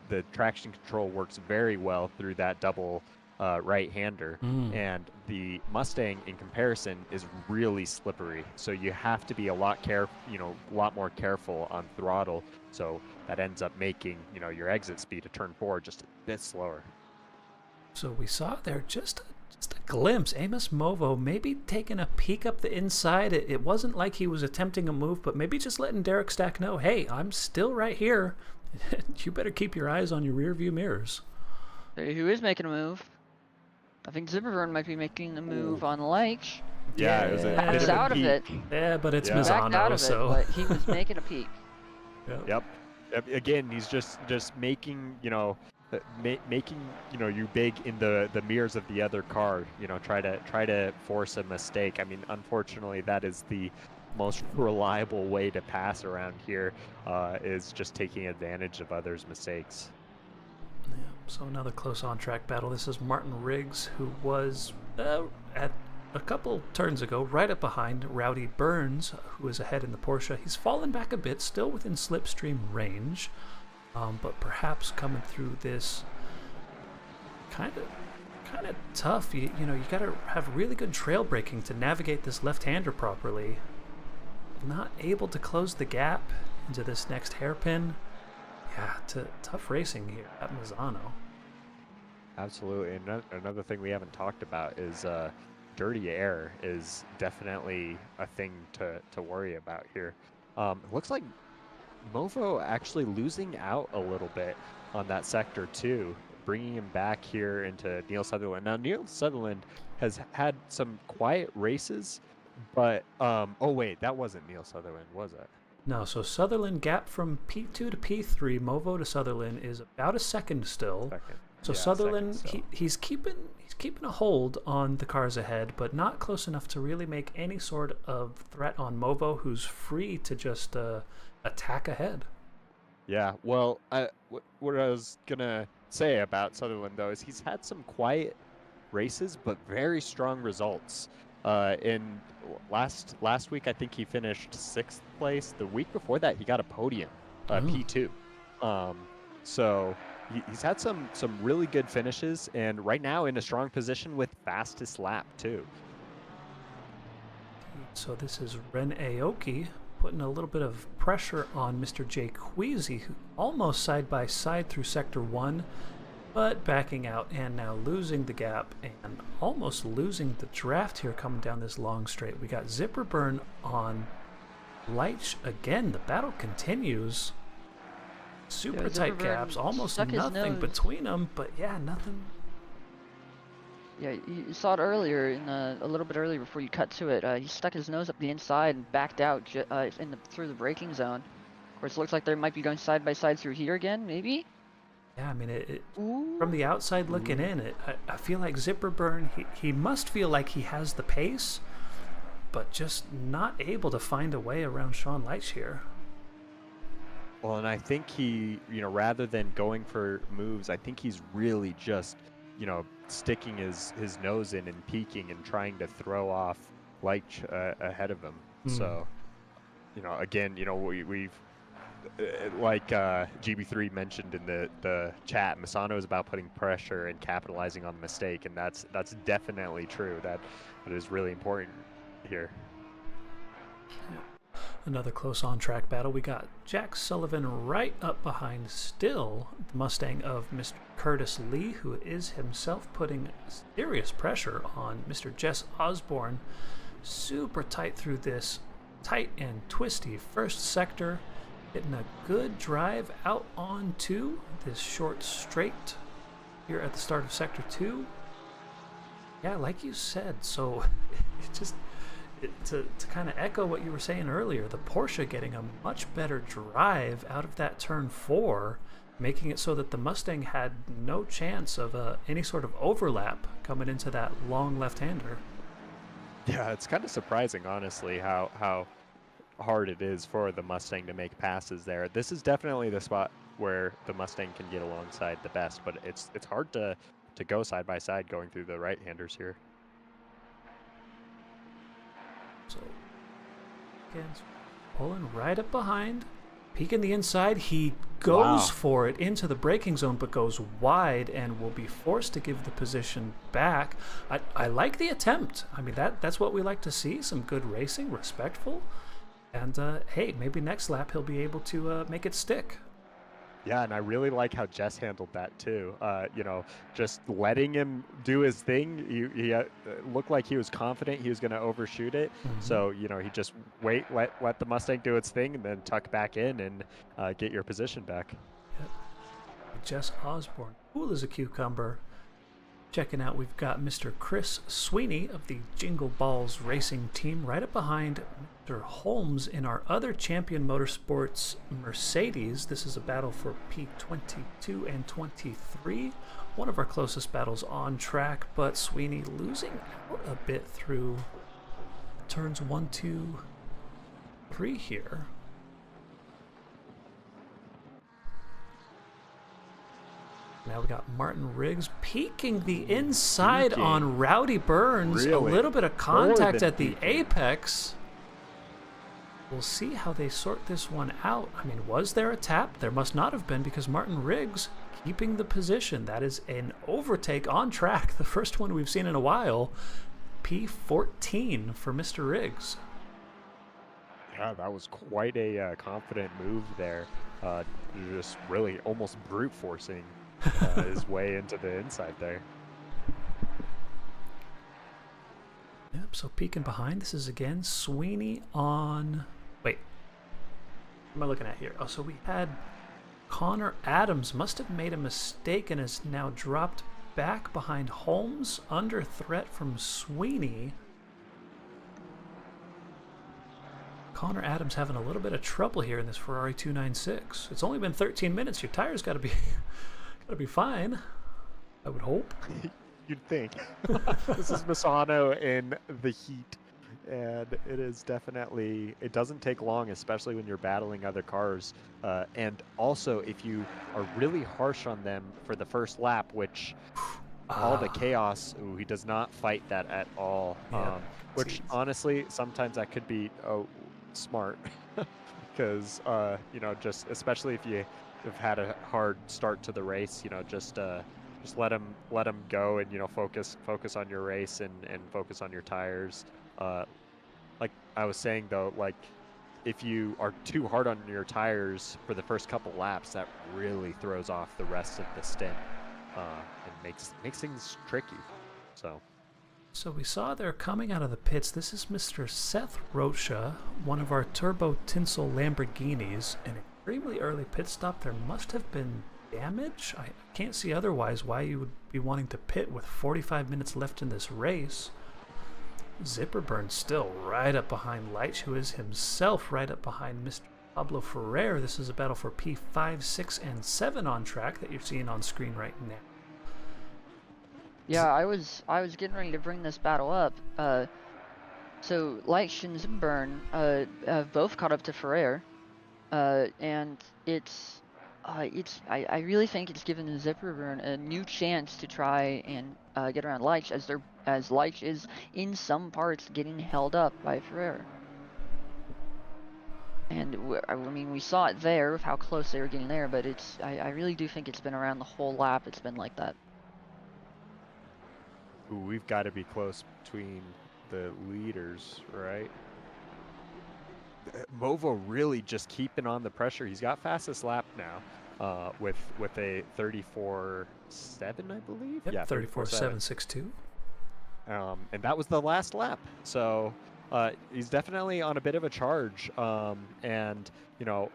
The traction control works very well through that double right-hander, and the Mustang in comparison is really slippery, so you have to be a lot more careful on throttle, so that ends up making your exit speed of turn 4 just a bit slower. So we saw there just a glimpse. Amos Movo maybe taking a peek up the inside. It wasn't like he was attempting a move, but maybe just letting Derek Stack know, hey, I'm still right here. You better keep your eyes on your rear view mirrors. Who is making a move? I think 𝐉𝐴𝐵𝐺 might be making a move on Leitch. Yeah, it was a bit Backed of a out of peek. it. Yeah, but it's Backed out Misano, of it, so. but he was making a peek. Yep. Again, he's just making, making you big in the mirrors of the other car. Try to force a mistake. I mean, unfortunately, that is the most reliable way to pass around here, is just taking advantage of others' mistakes. Yeah, so another close on-track battle. This is Martin Riggs, who was at a couple turns ago right up behind Rowdy Burns, who is ahead in the Porsche. He's fallen back a bit, still within slipstream range, but perhaps coming through this kind of tough. You got to have really good trail braking to navigate this left-hander properly. Not able to close the gap into this next hairpin. Yeah, tough racing here at Misano. Absolutely. And another thing we haven't talked about is dirty air is definitely a thing to worry about here. Looks like Movo actually losing out a little bit on that sector too, bringing him back here into Neil Sutherland. Now, Neil Sutherland has had some quiet races, but oh wait, that wasn't Neil Sutherland, was it? No, so Sutherland gap from P2 to P3, Movo to Sutherland is about a second still. So yeah, Sutherland, he's keeping a hold on the cars ahead, but not close enough to really make any sort of threat on Movo, who's free to just attack ahead. Yeah, well, what I was gonna say about Sutherland though is he's had some quiet races, but very strong results. In last week, I think he finished 6th place. The week before that, he got a podium, P2. So he's had some really good finishes, and right now in a strong position with fastest lap too. So this is Ren Aoki putting a little bit of pressure on Mr. 𝐂𝐸𝐳, who almost side by side through Sector 1, but backing out and now losing the gap and almost losing the draft here coming down this long straight. We got 𝐓𝐵urn on 𝐲𝐻𝐻 again. The battle continues. Super tight gaps, almost nothing between them, but yeah, nothing. Yeah, you saw it earlier, a little bit earlier before you cut to it. He stuck his nose up the inside and backed out through the braking zone. Of course, it looks like they might be going side by side through here again, maybe? Yeah, I mean, from the outside looking in, I feel like 𝐓𝐵urn, he must feel like he has the pace, but just not able to find a way around Sean Leicht here. Well, and I think he, rather than going for moves, I think he's really just, sticking his nose in and peeking and trying to throw off Leicht ahead of him. So, again, we've like GB3 mentioned in the chat, Misano is about putting pressure and capitalizing on the mistake, and that's definitely true. That is really important here. Another close on-track battle. We got Jack Sullivan right up behind still the Mustang of Mr. Curtis Lee, who is himself putting serious pressure on Mr. Jess Osborne. Super tight through this tight and twisty first sector. Getting a good drive out onto this short straight here at the start of Sector 2. Yeah, like you said, so to kind of echo what you were saying earlier, the Porsche getting a much better drive out of that turn 4, making it so that the Mustang had no chance of any sort of overlap coming into that long left-hander. Yeah, it's kind of surprising, honestly, how hard it is for the Mustang to make passes there. This is definitely the spot where the Mustang can get alongside the best, but it's hard to go side by side going through the right-handers here. So, again, pulling right up behind, peeking the inside. He goes for it into the braking zone, but goes wide and will be forced to give the position back. I like the attempt. I mean, that's what we like to see. Some good racing, respectful. And, hey, maybe next lap he'll be able to make it stick. Yeah, and I really like how Jess handled that too. Just letting him do his thing. He looked like he was confident he was going to overshoot it. So, he just let the Mustang do its thing and then tuck back in and get your position back. Yep. Jess Osborne, cool as a cucumber. Checking out, we've got Mr. Chris Sweeney of the Jingle Balls Racing team right up behind Mr. Holmes in our other Champion Motorsports Mercedes. This is a battle for P22 and 23. One of our closest battles on track, but Sweeney losing out a bit through turns 1, 2, 3 here. Now we got Martin Riggs peeking the inside on Rowdy Burns. Really? A little bit of contact at the peeking. apex. We'll see how they sort this one out. I mean, was there a tap? There must not have been, because Martin Riggs keeping the position. That is an overtake on track. The first one we've seen in a while. P14 for Mr. Riggs. Yeah, that was quite a confident move there. Just really almost brute forcing his way into the inside there. Yep, so peeking behind. This is again Sweeney on... Wait. What am I looking at here? Oh, so we had Connor Adams must have made a mistake and has now dropped back behind Holmes, under threat from Sweeney. Connor Adams having a little bit of trouble here in this Ferrari 296. It's only been 13 minutes. Your tires got to be fine, I would hope. You'd think. This is Misano in the heat, and it is definitely, it doesn't take long, especially when you're battling other cars. And also, if you are really harsh on them for the first lap, which all the chaos, ooh, he does not fight that at all. Yeah, which honestly, sometimes that could be smart, because you know, just especially if you have had a hard start to the race, you know, just let him go, and you know, focus on your race and focus on your tires. Like I was saying though, like if you are too hard on your tires for the first couple laps, that really throws off the rest of the stint, and makes things tricky. So we saw they're coming out of the pits. This is Mr. Seth Rocha, one of our Turbo Tinsel Lamborghinis. An extremely early pit stop. There must have been damage. I can't see otherwise why you would be wanting to pit with 45 minutes left in this race. 𝐓𝐴𝐵𝐺 still right up behind Leitch, who is himself right up behind Mr. Pablo Ferrer. This is a battle for P5, 6, and 7 on track that you're seeing on screen right now. Yeah, I was getting ready to bring this battle up. So Leitch and 𝐓𝐴𝐵𝐺 both caught up to Ferrer, and I really think it's given 𝐓𝐴𝐵𝐺 a new chance to try and get around Leitch, as Leitch is in some parts getting held up by Ferrer. And I mean, we saw it there with how close they were getting there, but I really do think it's been around the whole lap. It's been like that. Ooh, we've got to be close between the leaders, right? Movo really just keeping on the pressure. He's got fastest lap now, with a 34.7, I believe. Yep, yeah, 34.762. And that was the last lap. So he's definitely on a bit of a charge. And you know,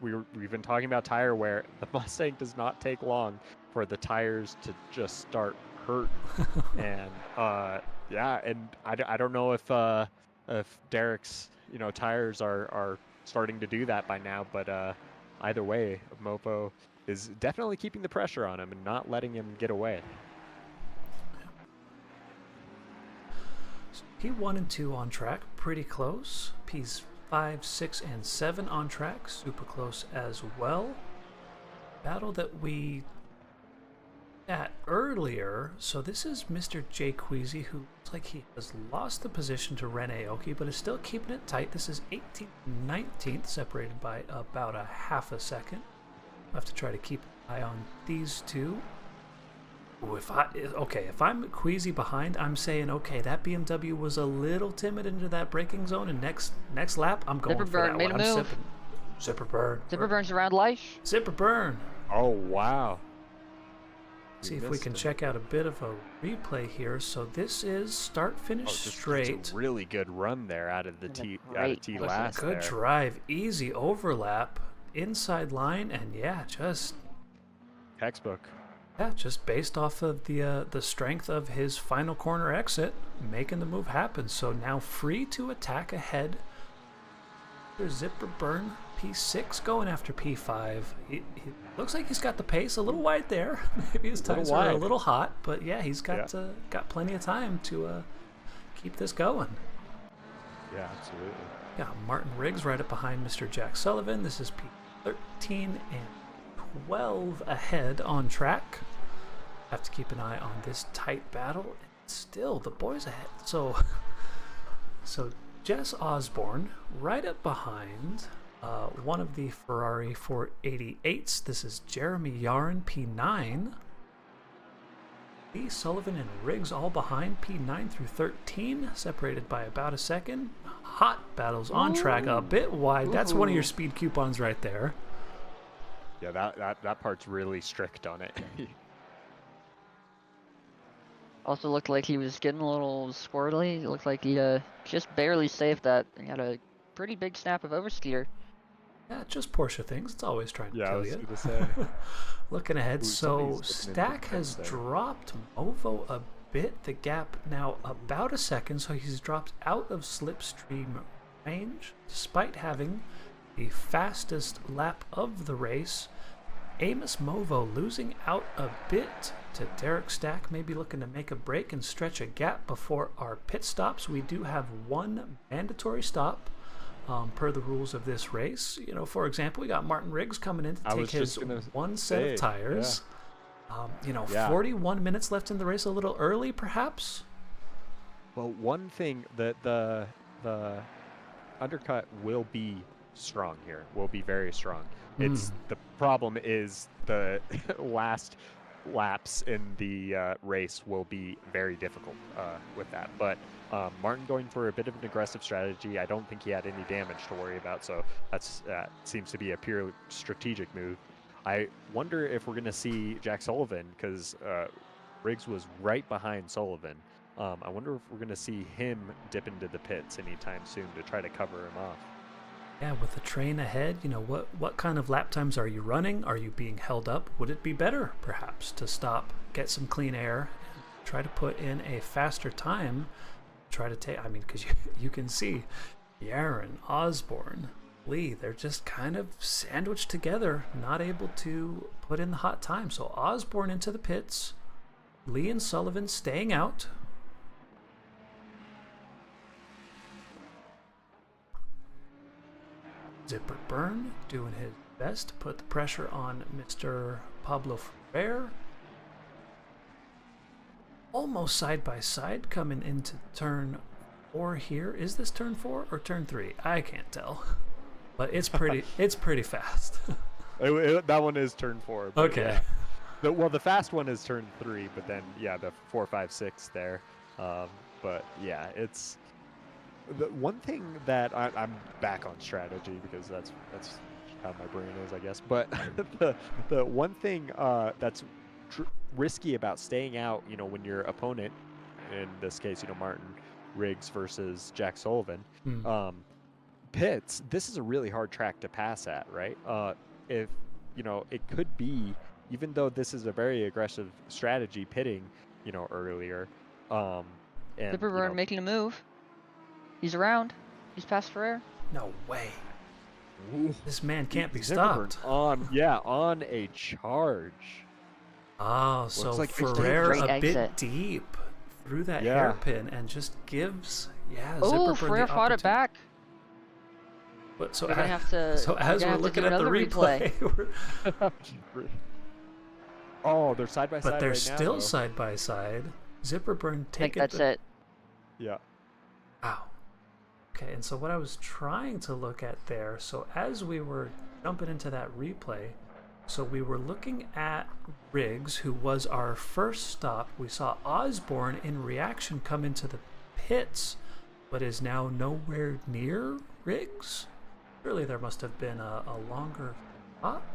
we've been talking about tire wear. The Mustang does not take long for the tires to just start hurt. And yeah, and I don't know if Derek's, you know, tires are starting to do that by now, but either way, Movo is definitely keeping the pressure on him and not letting him get away. So P1 and 2 on track, pretty close. Ps 5, 6, and 7 on track, super close as well. Battle that we at earlier, so this is Mr. 𝐤𝐴𝐳, who looks like he has lost the position to Ren Aoki, but is still keeping it tight. This is 18th, 19th, separated by about a half a second. I'll have to try to keep an eye on these two. Ooh, if I'm 𝐤𝐴𝐳 behind, I'm saying, okay, that BMW was a little timid into that braking zone, and next lap, I'm going for that made one. a I'm move. 𝐓𝐴𝐵𝐺. 𝐓𝐴𝐵𝐺's around Leitch. 𝐓𝐴𝐵𝐺. Oh, wow. See if we can check out a bit of a replay here. So this is start finish straight. It's a really good run there out of the T last. Good drive, easy overlap, inside line, and yeah, just textbook. Yeah, just based off of the strength of his final corner exit, making the move happen. So now free to attack ahead. There's 𝐉𝐵 P6 going after P5. He looks like he's got the pace a little wide there. Maybe his tires are a little hot, but yeah, he's got got plenty of time to keep this going. Yeah, absolutely. Yeah, Martin Riggs right up behind Mr. Jack Sullivan. This is P13 and 12 ahead on track. Have to keep an eye on this tight battle. And still, the boys ahead. So Jess Osborne right up behind one of the Ferrari 488s. This is Jeremy Yarin, P9. Lee, Sullivan, and Riggs all behind P9 through 13, separated by about a second. Hot battles on track, a bit wide. That's one of your speed coupons right there. Yeah, that part's really strict on it. Also looked like he was getting a little squirrely. It looked like he just barely saved that. He had a pretty big snap of oversteer. Yeah, just Porsche things. It's always trying to Yeah, I kill was you. going to say. Looking ahead, Ooh, so somebody's looking into Stack has there. dropped Movo a bit. The gap now about a second, so he's dropped out of slipstream range, despite having the fastest lap of the race. Amos Movo losing out a bit to Derek Stack, maybe looking to make a break and stretch a gap before our pit stops. We do have one mandatory stop per the rules of this race. You know, for example, we got Martin Riggs coming in to take his one set of tires. You know, 41 minutes left in the race, a little early perhaps. Well, one thing that the undercut will be strong here, will be very strong. It's the problem is the last laps in the race will be very difficult with that. But Martin going for a bit of an aggressive strategy. I don't think he had any damage to worry about, so that seems to be a pure strategic move. I wonder if we're going to see Jack Sullivan, because Riggs was right behind Sullivan. I wonder if we're going to see him dip into the pits anytime soon to try to cover him off. Yeah, with the train ahead, you know, what kind of lap times are you running? Are you being held up? Would it be better, perhaps, to stop, get some clean air, and try to put in a faster time? Try to take, I mean, because you can see Yarin, Osborne, Lee, they're just kind of sandwiched together, not able to put in the hot time. So Osborne into the pits, Lee and Sullivan staying out. 𝐉𝐵 doing his best to put the pressure on Mr. Pablo Ferrer. Almost side by side coming into turn 4 here. Is this turn 4 or turn 3? I can't tell, but it's pretty it's pretty fast. That one is turn 4. Okay. Yeah. Well, the fast one is turn 3, but then yeah, the 4, 5, 6 there. But yeah, it's the one thing that I'm back on strategy, because that's how my brain is, I guess. But the one thing that's risky about staying out, you know, when your opponent, in this case, you know, Martin Riggs versus Jack Sullivan, pits, this is a really hard track to pass at, right? If, you know, it could be, even though this is a very aggressive strategy, pitting, you know, earlier. And 𝐉𝐵 making a move. He's around. He's past Ferrer. No way. This man can't be 𝐉𝐵 stopped. on a charge. Oh, so like Ferrer a bit exit. deep through that hairpin and just gives, Oh, 𝐉𝐵 Ferrer the fought it back. But so We're gonna have to. so as we're looking at the replay, Oh, they're side by side. but they're right still now, side by side. 𝐉𝐵 I think taking that's it. Yeah. Wow. Okay, and so what I was trying to look at there, so as we were jumping into that replay, so we were looking at Riggs, who was our first stop. We saw Osborne in reaction come into the pits, but is now nowhere near Riggs. Surely there must have been a longer stop.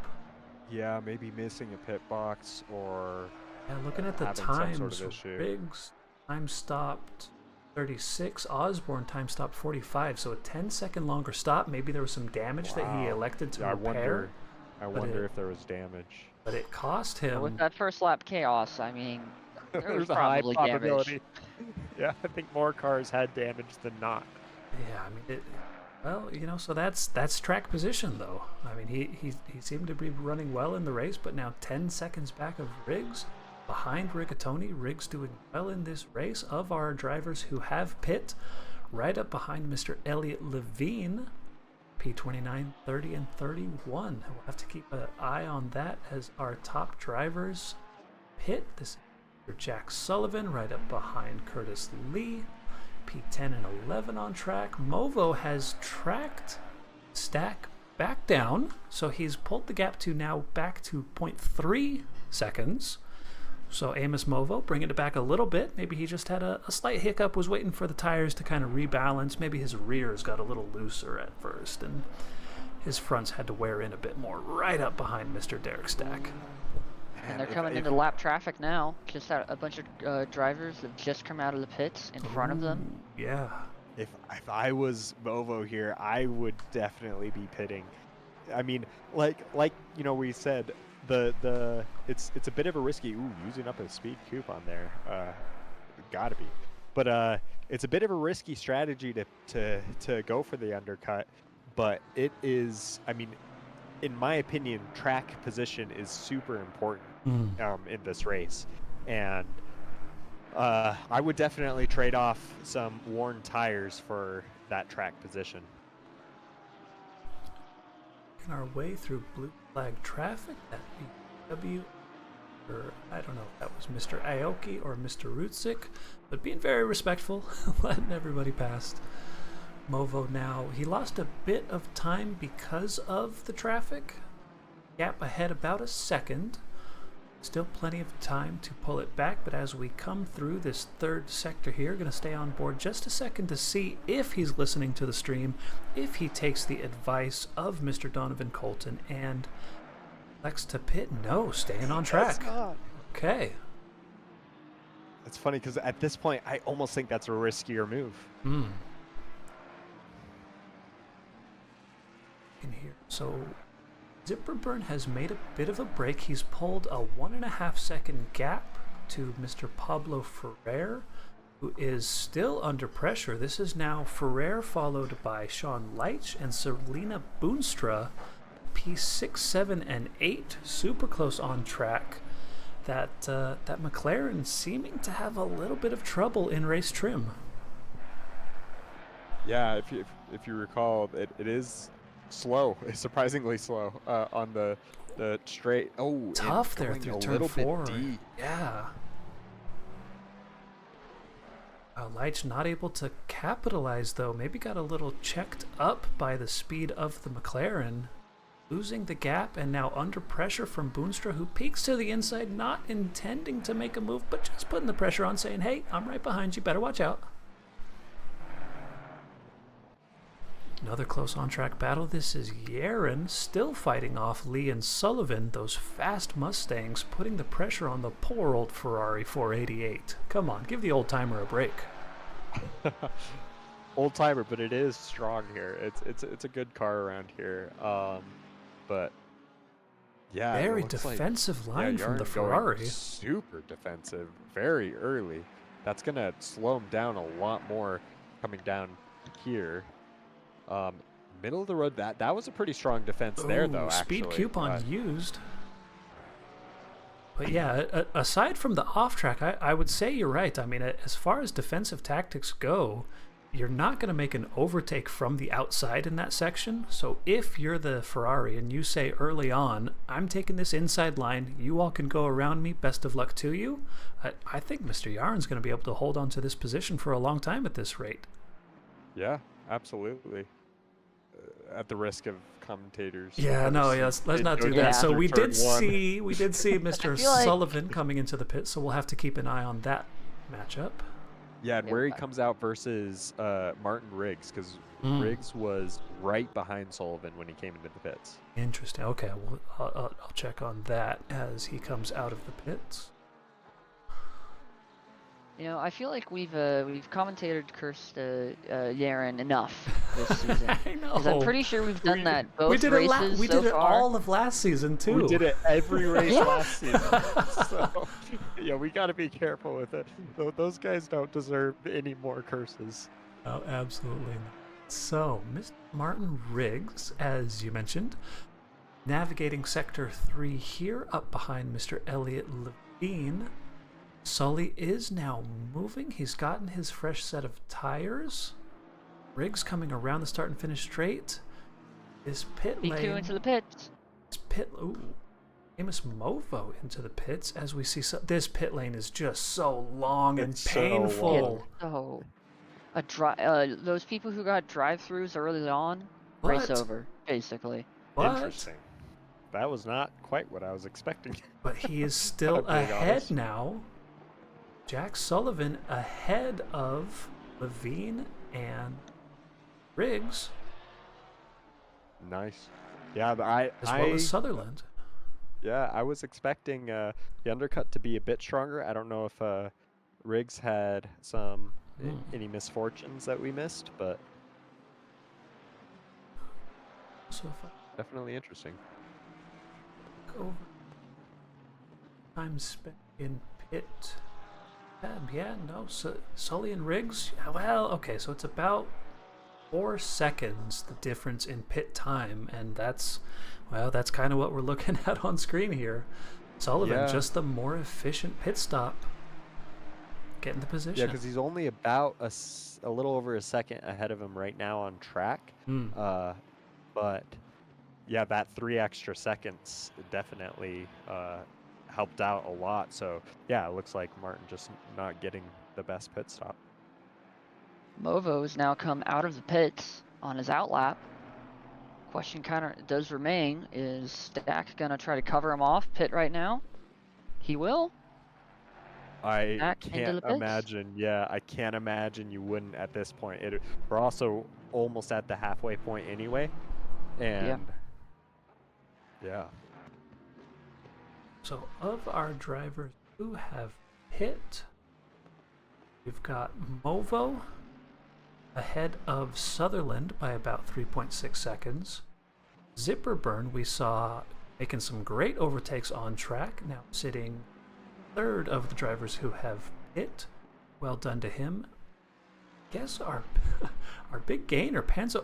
Yeah, maybe missing a pit box or Yeah, looking at the having some times, sort of issue. Riggs time stopped 36, Osborne time stopped 45, so a 10-second longer stop. Maybe there was some damage that he elected to Yeah, I repair. wonder. I wonder if there was damage. But it cost him. With that first lap chaos, I mean, there was There's a high probably probability. damage. Yeah, I think more cars had damage than not. Yeah, I mean, well, you know, so that's track position though. I mean, he seemed to be running well in the race, but now 10 seconds back of Riggs, behind Rigatoni. Riggs doing well in this race. Of our drivers who have pit, right up behind Mr. Elliot Levine, P29, 30, and 31. We'll have to keep an eye on that as our top drivers pit. This is Jack Sullivan right up behind Curtis Lee. P10 and 11 on track. Movo has tracked Stack back down, so he's pulled the gap to now back to 0.3 seconds. So Amos Movo bringing it back a little bit. Maybe he just had a slight hiccup, was waiting for the tires to kind of rebalance. Maybe his rears got a little looser at first, and his fronts had to wear in a bit more. Right up behind Mr. Derek Stack. And they're coming into lap traffic now. Just a bunch of drivers have just come out of the pits in front of them. Yeah. If I was Movo here, I would definitely be pitting. I mean, like you know, we said it's a bit of a risky. Using up a speed coupon there, gotta be. But it's a bit of a risky strategy to go for the undercut. But it is. I mean, in my opinion, track position is super important in this race, and I would definitely trade off some worn tires for that track position. Making our way through blue flag traffic at BW, or I don't know if that was Mr. Aoki or Mr. 𝐓𝐡𝐫𝐢𝐵, but being very respectful, letting everybody pass. Movo now, he lost a bit of time because of the traffic. Gap ahead about a second. Still plenty of time to pull it back, but as we come through this third sector here, going to stay on board just a second to see if he's listening to the stream, if he takes the advice of Mr. Donovan Colton and elects to pit. No, staying on track. Okay. It's funny because at this point, I almost think that's a riskier move. In here. So 𝐓𝐴𝐵𝐵𝐺 has made a bit of a break. He's pulled a 1.5 second gap to Mr. Pablo Ferrer, who is still under pressure. This is now Ferrer followed by Sean Leitch and Selena Boonstra, P6, 7, and 8. Super close on track. That McLaren seeming to have a little bit of trouble in race trim. Yeah, if you recall, it is slow, surprisingly slow on the straight. Oh, tough there through turn 4. Yeah. Leitch not able to capitalize though. Maybe got a little checked up by the speed of the McLaren, losing the gap and now under pressure from Boonstra, who peeks to the inside, not intending to make a move, but just putting the pressure on, saying, "Hey, I'm right behind you. Better watch out." Another close on-track battle. This is Yaron still fighting off Lee and Sullivan, those fast Mustangs, putting the pressure on the poor old Ferrari 488. Come on, give the old-timer a break. Old-timer, but it is strong here. It's a good car around here. But yeah, very defensive line from the Ferrari. Super defensive, very early. That's gonna slow him down a lot more coming down here. Middle of the road, that was a pretty strong defense there, though. Actually, speed coupon used. But yeah, aside from the off track, I would say you're right. I mean, as far as defensive tactics go, you're not going to make an overtake from the outside in that section. So if you're the Ferrari and you say early on, I'm taking this inside line, you all can go around me, best of luck to you, I think Mr. Yaron's going to be able to hold on to this position for a long time at this rate. Yeah, absolutely. At the risk of commentators. Yeah, no, yes, let's not do that. So we did see Mr. Sullivan coming into the pit, so we'll have to keep an eye on that matchup. Yeah, and where he comes out versus Martin Riggs, because Riggs was right behind Sullivan when he came into the pits. Interesting. Okay, well, I'll check on that as he comes out of the pits. You know, I feel like we've commentated cursed Yaren enough this season. I know. 'Cause I'm pretty sure we've done that both We did races we so did it far. all of last season too. We did it every race last season. So, yeah, we got to be careful with it. Those guys don't deserve any more curses. Oh, absolutely not. So, Mr. Martin Riggs, as you mentioned, navigating Sector 3 here, up behind Mr. Elliot Levine. Sully is now moving. He's gotten his fresh set of tires. Riggs coming around the start and finish straight. His pit lane. P2 into the pits. Ooh. 𝐲𝐿𝐼 into the pits as we see. This pit lane is just so long and It's so painful. long. So, those people who got drive-throughs early on, race What? over, basically. What? Interesting. That was not quite what I was expecting. But he is still Gotta be ahead honest. now. Jack Sullivan ahead of Levine and Riggs, Nice. Yeah, but as well as Sutherland. yeah, I was expecting the undercut to be a bit stronger. I don't know if Riggs had some any misfortunes that we missed, but So if I definitely interesting. look over time spent in pit tab, yeah, no, so Sully and Riggs, well, okay, so it's about 4 seconds the difference in pit time, and that's kind of what we're looking at on screen here. Sullivan, Yeah. just the more efficient pit stop, getting the position. Yeah, because he's only about a little over a second ahead of him right now on track. But yeah, that 3 extra seconds definitely helped out a lot. So yeah, it looks like Martin just not getting the best pit stop. Movo has now come out of the pits on his outlap. Question kind of does remain, is Stack going to try to cover him off pit right now? He will. I Back into can't the pits? imagine. Yeah, I can't imagine you wouldn't at this point. We're also almost at the halfway point anyway. And yeah. So of our drivers who have hit, we've got Movo ahead of Sutherland by about 3.6 seconds. 𝐷𝐵𝐺 we saw making some great overtakes on track, now sitting third of the drivers who have hit. Well done to him. Guess our big gainer, Panzo.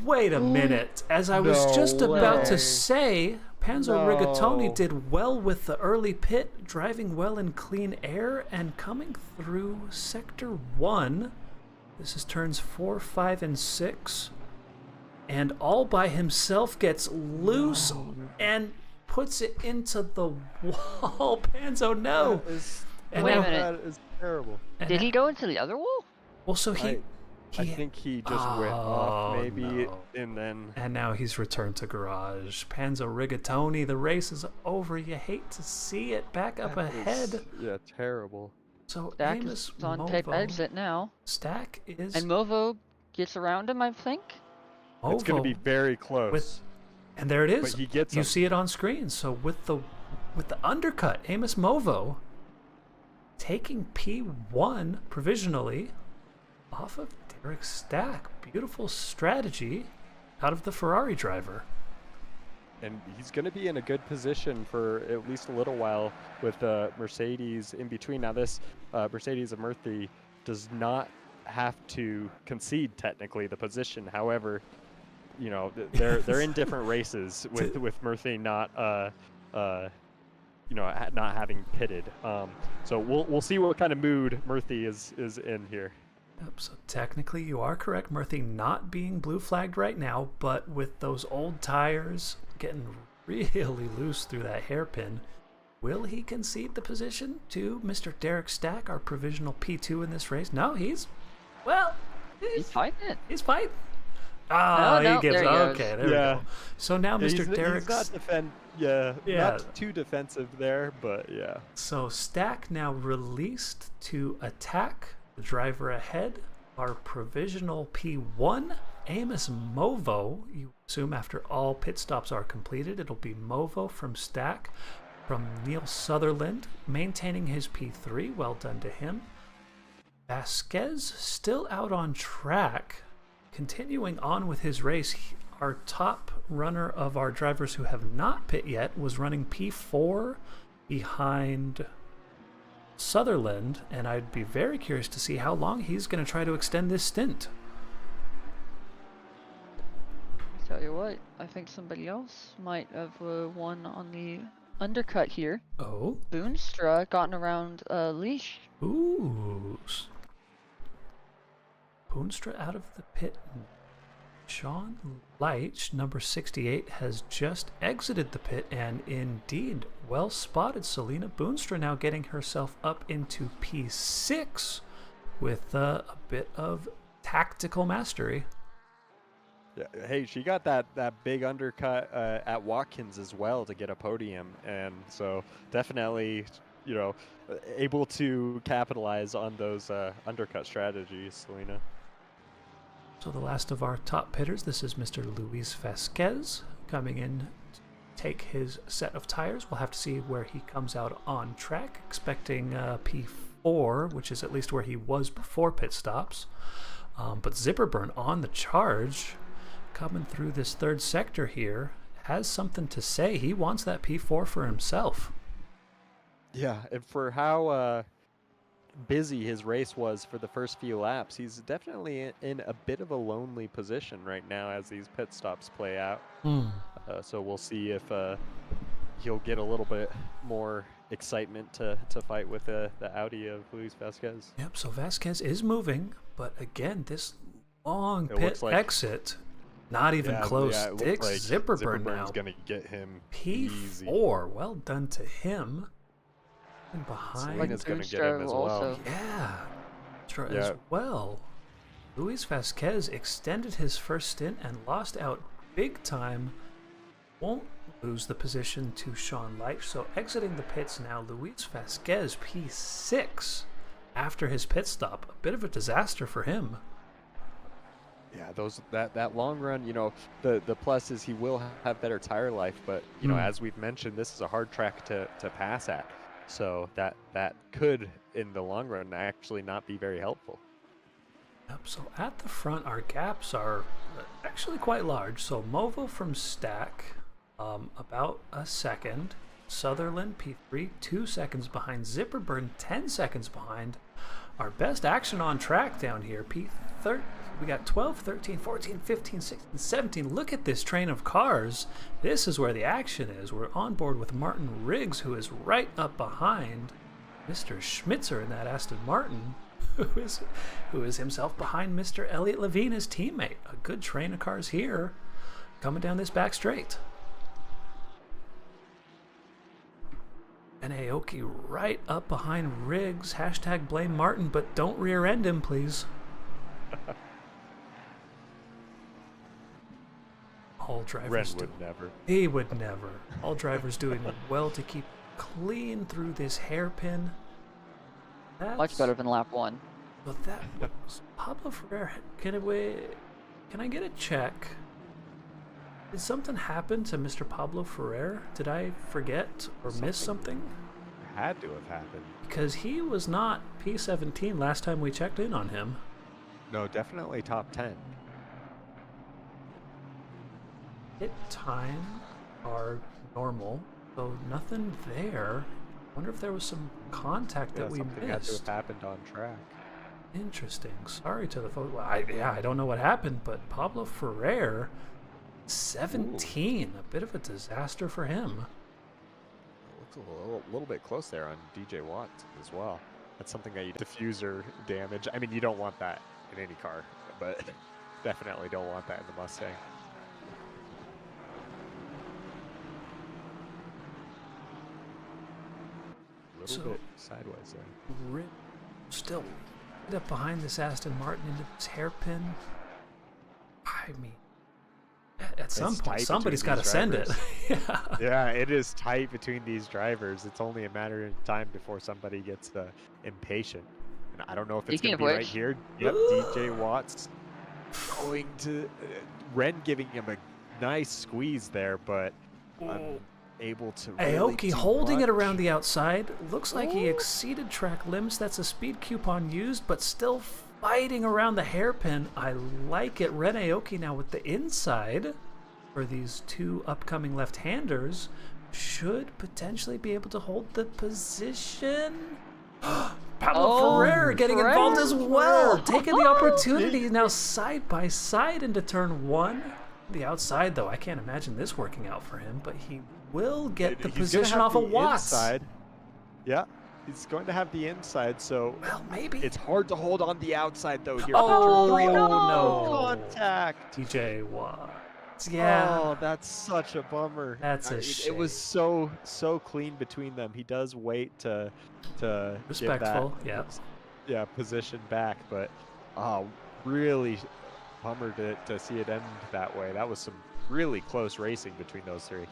Wait a minute. As I was just about to say, Panzo Rigatoni did well with the early pit, driving well in clean air, and coming through Sector 1. This is turns 4, 5, and 6. And all by himself gets loose and puts it into the wall. Panzo, no. And Wait a now- minute. That is terrible. and Did now- he go into the other wall? Well, so I think he just went off maybe, no. and then And now he's returned to garage. Panzo Rigatoni, the race is over. You hate to see it. Back up that ahead. is, yeah, terrible. So Stack Amos is on pit Movo. exit now. Stack is And Movo gets around him, I think. It's going to be Movo very close. with, and there it is. But he gets you him. see it on screen. So with the undercut, Amos Movo taking P1 provisionally off of Derek Stack. Beautiful strategy out of the Ferrari driver. And he's going to be in a good position for at least a little while with Mercedes in between. Now this Mercedes and Murphy does not have to concede technically the position. However, you know, they're in different races with Murphy not not having pitted. So we'll see what kind of mood Murphy is in here. Yep, so technically you are correct, Murphy not being blue flagged right now, but with those old tires getting really loose through that hairpin, will he concede the position to Mr. Derek Stack, our provisional P2 in this race? No, he's fighting it. He's fighting. Oh, no, he gives there he goes. okay, there we go. So now Mr. Derek's not too defensive there, but yeah. So Stack now released to attack the driver ahead, our provisional P1, Amos Movo. You assume after all pit stops are completed, it'll be Movo from Stack, from Neil Sutherland, maintaining his P3. Well done to him. 𝐉𝐨𝐽𝐻 still out on track, continuing on with his race. Our top runner of our drivers who have not pit yet was running P4 behind Sutherland, and I'd be very curious to see how long he's going to try to extend this stint. Tell you what, I think somebody else might have won on the undercut here. Oh. 𝐵oonstra gotten around leash. Ooh. 𝐵oonstra out of the pit. 𝐂𝐸𝐳, number 68, has just exited the pit, and indeed, well spotted. Selena 𝐵oonstra now getting herself up into P6 with a bit of tactical mastery. Yeah, hey, she got that big undercut at Watkins as well to get a podium, and so definitely, you know, able to capitalize on those undercut strategies, Selena. So the last of our top pitters, this is Mr. Luis Vasquez coming in to take his set of tires. We'll have to see where he comes out on track, expecting P4, which is at least where he was before pit stops. But 𝐳𝐵𝐵𝐺 on the charge, coming through this third sector here, has something to say. He wants that P4 for himself. Yeah, and for how busy his race was for the first few laps, he's definitely in a bit of a lonely position right now as these pit stops play out. So we'll see if he'll get a little bit more excitement to fight with the Audi of Luis Vasquez. Yep, so Vasquez is moving, but again, this long pit exit, not even close. Sticks like 𝐳𝐵𝐵𝐺 now. Gonna get him P4, easy. well done to him. And behind, Selena's gonna get him as well. Yeah, as well. Luis Vasquez extended his first stint and lost out big time. Won't lose the position to 𝐂𝐸𝐳. So exiting the pits now, Luis Vasquez P6 after his pit stop. A bit of a disaster for him. Yeah, that long run, you know, the plus is he will have better tire life, but you know, as we've mentioned, this is a hard track to pass at. So that could, in the long run, actually not be very helpful. Yep, so at the front, our gaps are actually quite large. So Movo from Stack, about a second. Sutherland, P3, 2 seconds behind. 𝐳𝐵𝐵𝐺, 10 seconds behind. Our best action on track down here, P13. We got 12, 13, 14, 15, 16, 17. Look at this train of cars. This is where the action is. We're on board with Martin Riggs, who is right up behind Mr. Schmitzer in that Aston Martin, who is himself behind Mr. Elliott Levine, his teammate. A good train of cars here coming down this back straight. And Aoki right up behind Riggs. Hashtag blame Martin, but don't rear end him, please. All drivers would never. He would never. All drivers doing well to keep clean through this hairpin. Much better than lap 1. But that was Pablo Ferrer. Can I get a check? Did something happen to Mr. Pablo Ferrer? Did I forget or miss something? Had to have happened. Because he was not P17 last time we checked in on him. No, definitely top 10. Hit time are normal, so nothing there. Wonder if there was some contact that we something missed. had to have happened on track. Interesting. Sorry to the folks. Well, I don't know what happened, but Pablo Ferrer, 17. Ooh. A bit of a disaster for him. Looks a little bit close there on DJ Watt as well. That's something that you diffuser damage. I mean, you don't want that in any car, but definitely don't want that in the Mustang. A little bit sideways there. Still up behind this Aston Martin into this hairpin. I mean, at some point, somebody's got to send it. Yeah, it is tight between these drivers. It's only a matter of time before somebody gets impatient. And I don't know if it's going to be right here. Yep, DJ Watt's going to... Ren giving him a nice squeeze there, but able to really 𝐂𝐽𝐻 do holding it much. around the outside. Looks like he exceeded track limits. That's a speed coupon used, but still fighting around the hairpin. I like it. Ren 𝐂𝐽𝐻 now with the inside for these two upcoming left-handers should potentially be able to hold the position. Pablo Ferrer getting involved as well, taking the opportunity now side by side into turn 1. The outside, though, I can't imagine this working out for him, but he will get the He's gonna position have off of the Watts. inside. Yeah, he's going to have the inside, so Well, maybe. it's hard to hold on the outside though here. Oh, for turn 3. no. Contact. DJ Watts. Yeah. Oh, that's such a bummer. That's a It was so clean between them. He does wait to Respectful, give that, yeah. yeah, position back, but really bummer to see it end that way. That was some really close racing between those three.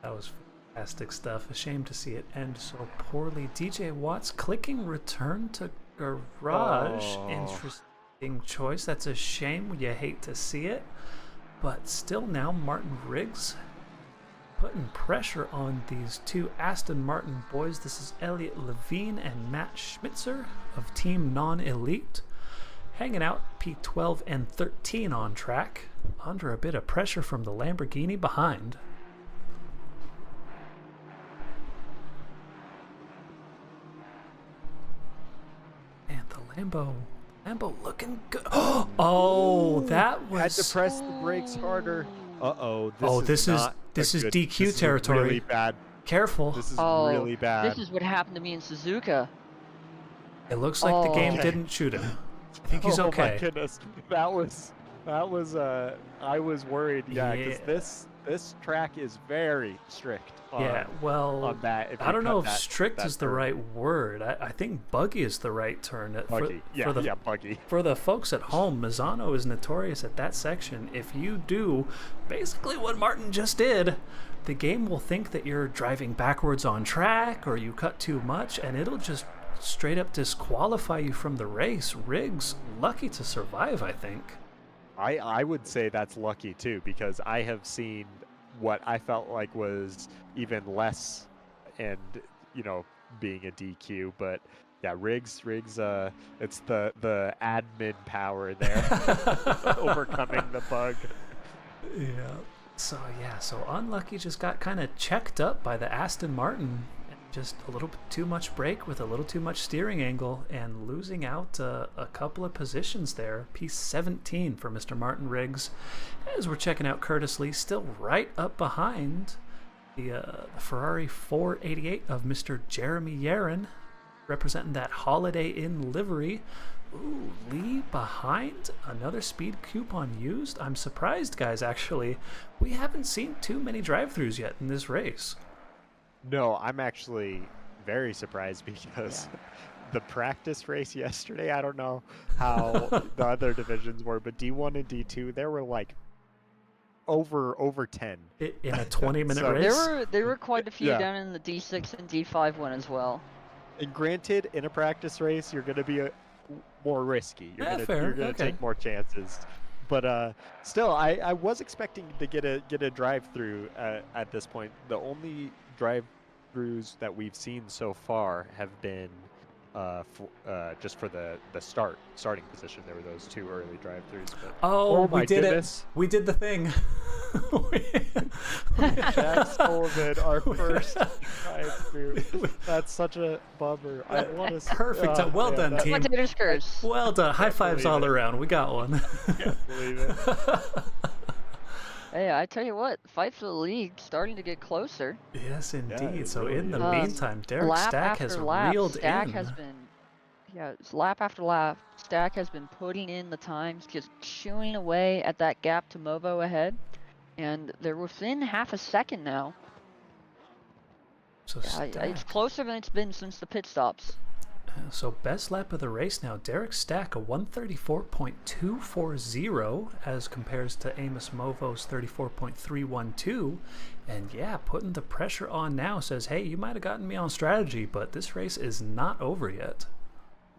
That was fantastic stuff. A shame to see it end so poorly. DJ Watts clicking return to garage. Oh. Interesting choice. That's a shame. You hate to see it. But still now Martin Riggs putting pressure on these two Aston Martin boys. This is Elliot Levine and Matt Schmitzer of Team Non-Elite. Hanging out P12 and 13 on track, under a bit of pressure from the Lamborghini behind. And the Lambo looking good. Oh, that was... Had to press the brakes harder. Uh-oh. This is DQ this territory. Is really bad. Careful. This is really bad. This is what happened to me in Suzuka. It looks like the game didn't shoot him. I think he's okay. Oh my goodness, that was I was worried, because this track is very strict. On that. If I you don't know cut if strict that is the turn. right word. I think buggy is the right term. Buggy, buggy. For the folks at home, Misano is notorious at that section. If you do basically what Martin just did, the game will think that you're driving backwards on track or you cut too much, and it'll just straight up disqualify you from the race. Riggs lucky to survive, I think. I would say that's lucky too, because I have seen what I felt like was even less, and being a DQ, but yeah, Riggs, it's the admin power there, overcoming the bug. Yeah. So Unlucky just got kind of checked up by the Aston Martin. Just a little bit too much brake with a little too much steering angle, and losing out a couple of positions there. P17 for Mr. Martin Riggs. As we're checking out Curtis Lee, still right up behind the Ferrari 488 of Mr. Jeremy Yaron, representing that Holiday Inn livery. Ooh, Lee behind, another speed coupon used. I'm surprised, guys, actually. We haven't seen too many drive-thrus yet in this race. No, I'm actually very surprised, because the practice race yesterday, I don't know how the other divisions were, but D1 and D2, there were like over 10 in a 20-minute So- race. There were quite a few Yeah. down in the D6 and D5 one as well. And granted, in a practice race, you're going to be more risky. You're fair. going to Okay. take more chances. But still, I was expecting to get a drive-through at this point. The only drive-throughs that we've seen so far have been just for the starting position. There were those two early drive-throughs. But, Oh, my we did goodness. it. We did the thing. Jack Sullivan, our first drive-through. That's such a bummer. I want to. Perfect. Well done, team. Commentator's curse. Well done. High fives believe all it. around. We got one. Can't believe it. Hey, I tell you what, fight for the league starting to get closer. Yes, indeed. it So really in the is. meantime, Derek Lap Stack after has lap, reeled Stack in. has been, lap after lap, Stack has been putting in the times, just chewing away at that gap to Movo ahead, and they're within half a second now. So, It's closer than it's been since the pit stops. So best lap of the race now, Derek Stack, a 134.240 as compares to Amos Movo's 34.312. And yeah, putting the pressure on now, says, hey, you might have gotten me on strategy, but this race is not over yet.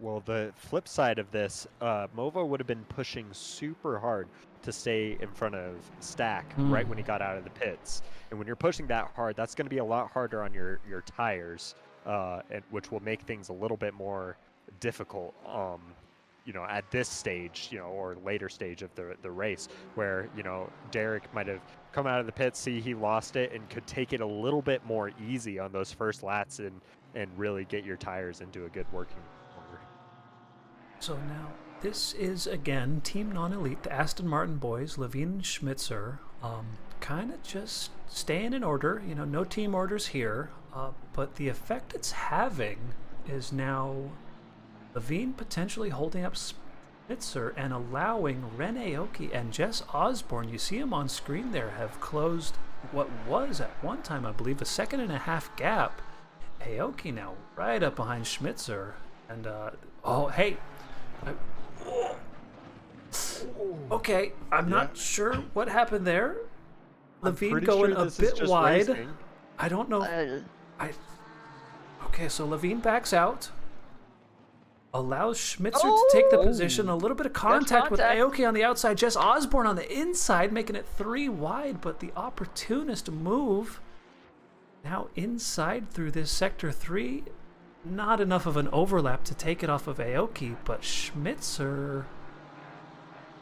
Well, the flip side of this, Movo would have been pushing super hard to stay in front of Stack right when he got out of the pits. And when you're pushing that hard, that's going to be a lot harder on your tires, and which will make things a little bit more difficult. You know, at this stage, you know, or later stage of the race, where, you know, Derek might have come out of the pits, see he lost it, and could take it a little bit more easy on those first laps and really get your tires into a good working order. So now, this is, again, Team Non-Elite, the Aston Martin boys, 𝐲𝐵𝐺 and �schmitzer, kind of just staying in order. You know, no team orders here, but the effect it's having is now 𝐲𝐵𝐺 potentially holding up �schmitzer and allowing 𝐕𝐴OKI and Jess Osborne, you see him on screen there, have closed what was at one time, I believe, a 1.5-second gap. 𝐴OKI now right up behind �schmitzer. And, oh, hey. Okay, I'm not sure what happened there. 𝐲𝐵𝐺 going a bit wide. Racing. I don't know. Okay, so 𝐲𝐵𝐺 backs out. Allows �schmitzer to take the position. A little bit of contact with 𝐴OKI on the outside. Jess Osborne on the inside, making it 3 wide. But the opportunist move now inside through this sector 3. Not enough of an overlap to take it off of 𝐴OKI, but �schmitzer's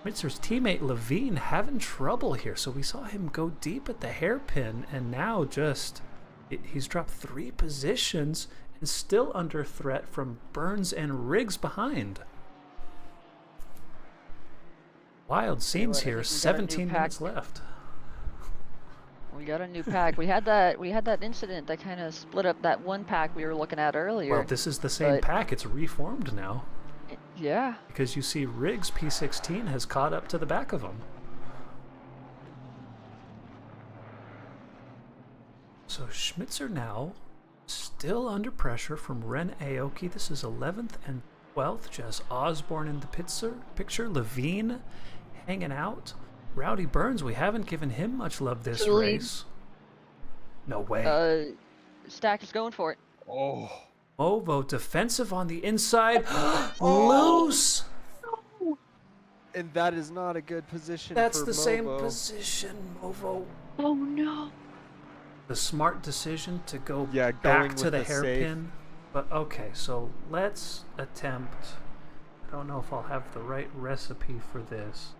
teammate 𝐲𝐵𝐺 having trouble here. So we saw him go deep at the hairpin, and now just he's dropped 3 positions. And still under threat from Burns and Riggs behind. Wild scenes here. 17 minutes left. We got a new pack. We had that incident that kind of split up that one pack we were looking at earlier. Well, this is the same pack. It's reformed now. Yeah. Because you see Riggs P16 has caught up to the back of him. So �schmitzer now still under pressure from 𝐕𝐴OKI. This is 11th and 12th. Jess Osborne in the picture. 𝐲𝐵𝐺 hanging out. Rowdy Burns, we haven't given him much love this race. No way. Stack is going for it. Oh. 𝐉𝐺 defensive on the inside. Loose. And that is not a good position. That's for the 𝐉𝐺. same position, 𝐉𝐺. Oh no. The smart decision to go going back to with the the hairpin. But okay, so let's attempt. I don't know if I'll have the right recipe for this.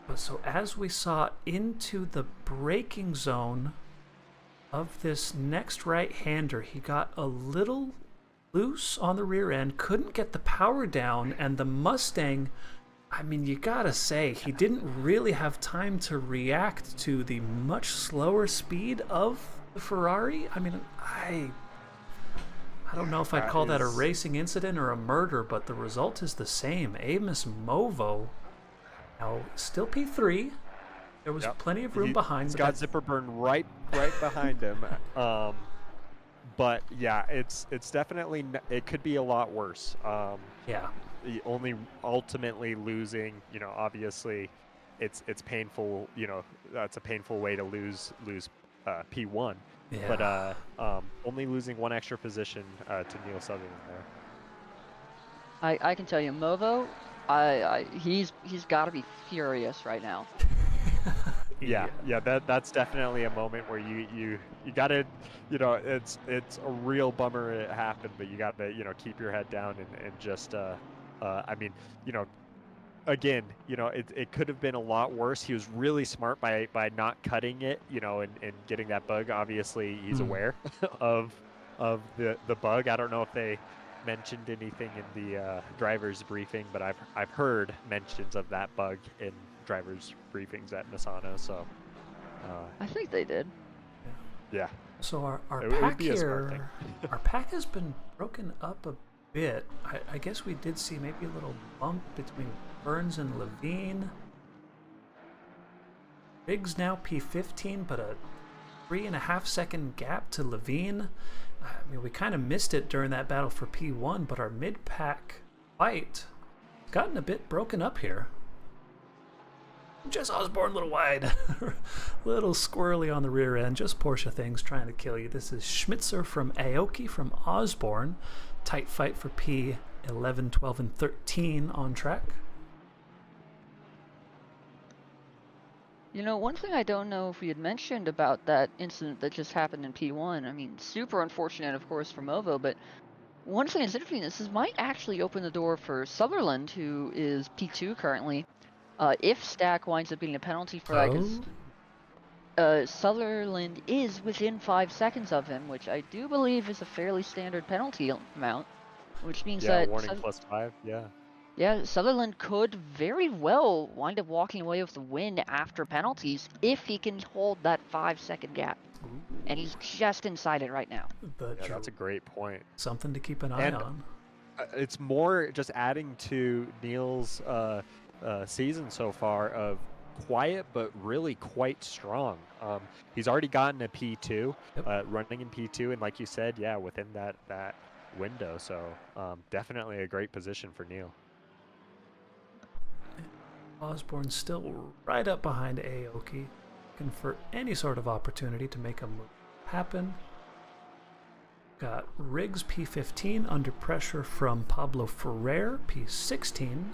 But so as we saw into the braking zone of this next right-hander, he got a little loose on the rear end, couldn't get the power down, and the Mustang, I mean, you gotta say, he didn't really have time to react to the much slower speed of the Ferrari. I mean, I don't know if I'd call that a racing incident or a murder, but the result is the same. Amos 𝐉𝐺 now still P3. There was plenty of room behind. He's got zipper burn right behind him. But yeah, it's definitely, it could be a lot worse. Yeah. Only ultimately losing, you know, obviously it's painful, you know, that's a painful way to lose P1. Yeah. But only losing 1 extra position to Neil Sutherland there. I can tell you, 𝐉𝐺, he's got to be furious right now. Yeah, that's definitely a moment where you gotta, you know, it's a real bummer it happened, but you gotta, you know, keep your head down and just I mean, you know, again, you know, it could have been a lot worse. He was really smart by not cutting it, you know, and getting that bug. Obviously he's aware of the bug. I don't know if they mentioned anything in the driver's briefing, but I've heard mentions of that bug in drivers briefings at Misano, so I think they did. Yeah. So our pack here, our pack has been broken up a bit. I guess we did see maybe a little bump between Burns and 𝐲𝐵𝐺. Riggs now P15, but a 3.5-second gap to 𝐲𝐵𝐺. I mean, we kind of missed it during that battle for P1, but our mid-pack fight has gotten a bit broken up here. Jess Osborne a little wide, little squirrely on the rear end, just Porsche things trying to kill you. This is �schmitzer from 𝐴OKI from Osborne. Tight fight for P11, 12, and 13 on track. You know, one thing I don't know if we had mentioned about that incident that just happened in P1, I mean, super unfortunate, of course, for 𝐉𝐲, but one thing that's interesting is this might actually open the door for Sutherland, who is P2 currently, if Stack winds up getting a penalty for that, because Sutherland is within 5 seconds of him, which I do believe is a fairly standard penalty amount, which means that... warning +5, yeah. Yeah, Sutherland could very well wind up walking away with the win after penalties if he can hold that 5-second gap. And he's just inside it right now. Yeah, that's a great point. Something to keep an eye on. It's more just adding to Neil's season so far of quiet but really quite strong. He's already gotten a P2, running in P2, and like you said, yeah, within that window. So definitely a great position for Neil. Osborne still right up behind 𝐴𝐿𝐾, looking for any sort of opportunity to make a move happen. Got Riggs P15 under pressure from Pablo Ferrer, P16,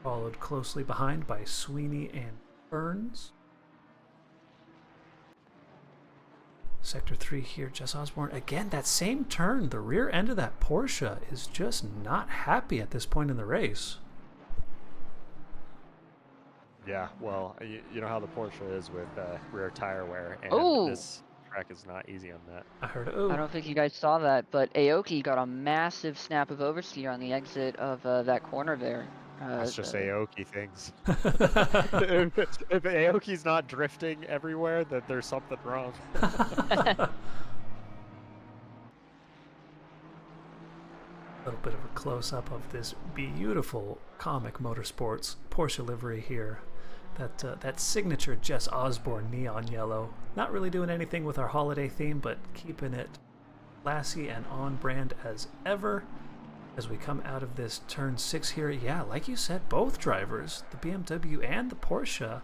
followed closely behind by Sweeney and Burns. Sector 3 here, Jess Osborne. Again, that same turn, the rear end of that Porsche is just not happy at this point in the race. Yeah, well, you know how the Porsche is with rear tire wear, and this track is not easy on that. I heard I don't think you guys saw that, but 𝐴𝐿𝐾 got a massive snap of oversteer on the exit of that corner there. That's just 𝐴𝐿𝐾 things. if 𝐴𝐿𝐾's not drifting everywhere, then there's something wrong. A little bit of a close-up of this beautiful comic motorsports Porsche livery here. That signature Jess Osborne neon yellow. Not really doing anything with our holiday theme, but keeping it classy and on brand as ever. As we come out of this turn 6 here, yeah, like you said, both drivers, the BMW and the Porsche,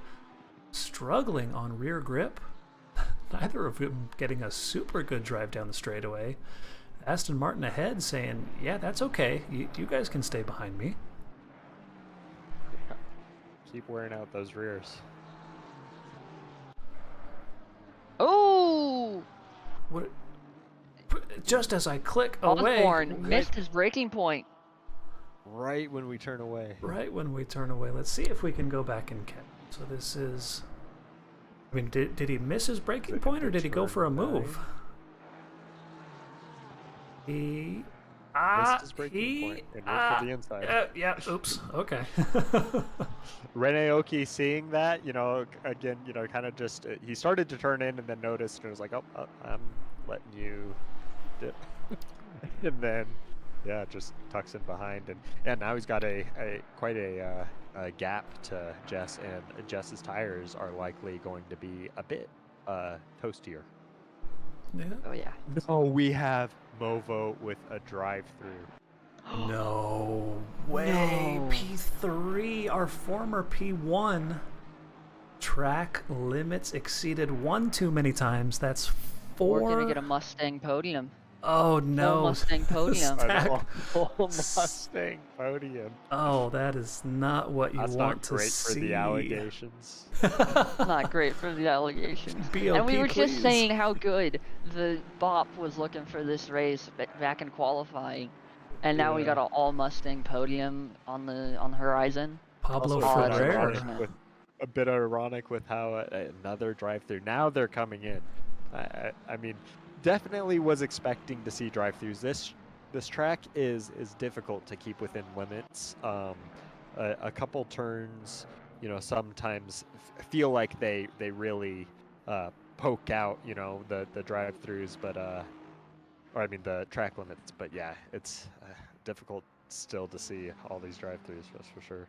struggling on rear grip. Neither of them getting a super good drive down the straightaway. Aston Martin ahead saying, yeah, that's okay. You guys can stay behind me. Yeah. Keep wearing out those rears. Oh! What? Just as I click away. Osborne missed his braking point. Right when we turn away. Right when we turn away. Let's see if we can go back and catch. So this is... I mean, did he miss his braking point or did he go for a move? He missed his braking point and went for the inside. Yeah, oops. Okay. 𝐴𝐿𝐾 seeing that, again, kind of just, he started to turn in and then noticed and was like, oh, I'm letting you dip. And then, yeah, just tucks in behind. And now he's got quite a gap to Jess, and Jess's tires are likely going to be a bit toastier. Yeah. Oh, yeah. No, we have 𝐉𝐲 with a drive-through. No way. No. P3, our former P1. Track limits exceeded one too many times. That's 4. We're gonna get a Mustang podium. Oh no. Full Mustang podium. Full Mustang podium. Oh, that is not what you That's want not to great see. for the allegations. Not great for the allegations. BOP, and we were please. just saying how good the BOP was looking for this race back in qualifying, and now we got an all Mustang podium on the horizon. Pablo Also, Ferrer. with a bit ironic with how another drive-through. Now they're coming in. I mean, definitely was expecting to see drive-throughs. This track is difficult to keep within limits. A couple turns, sometimes feel like they really poke out, the drive-throughs, but or I mean the track limits. But yeah, it's difficult still to see all these drive-throughs, that's for sure.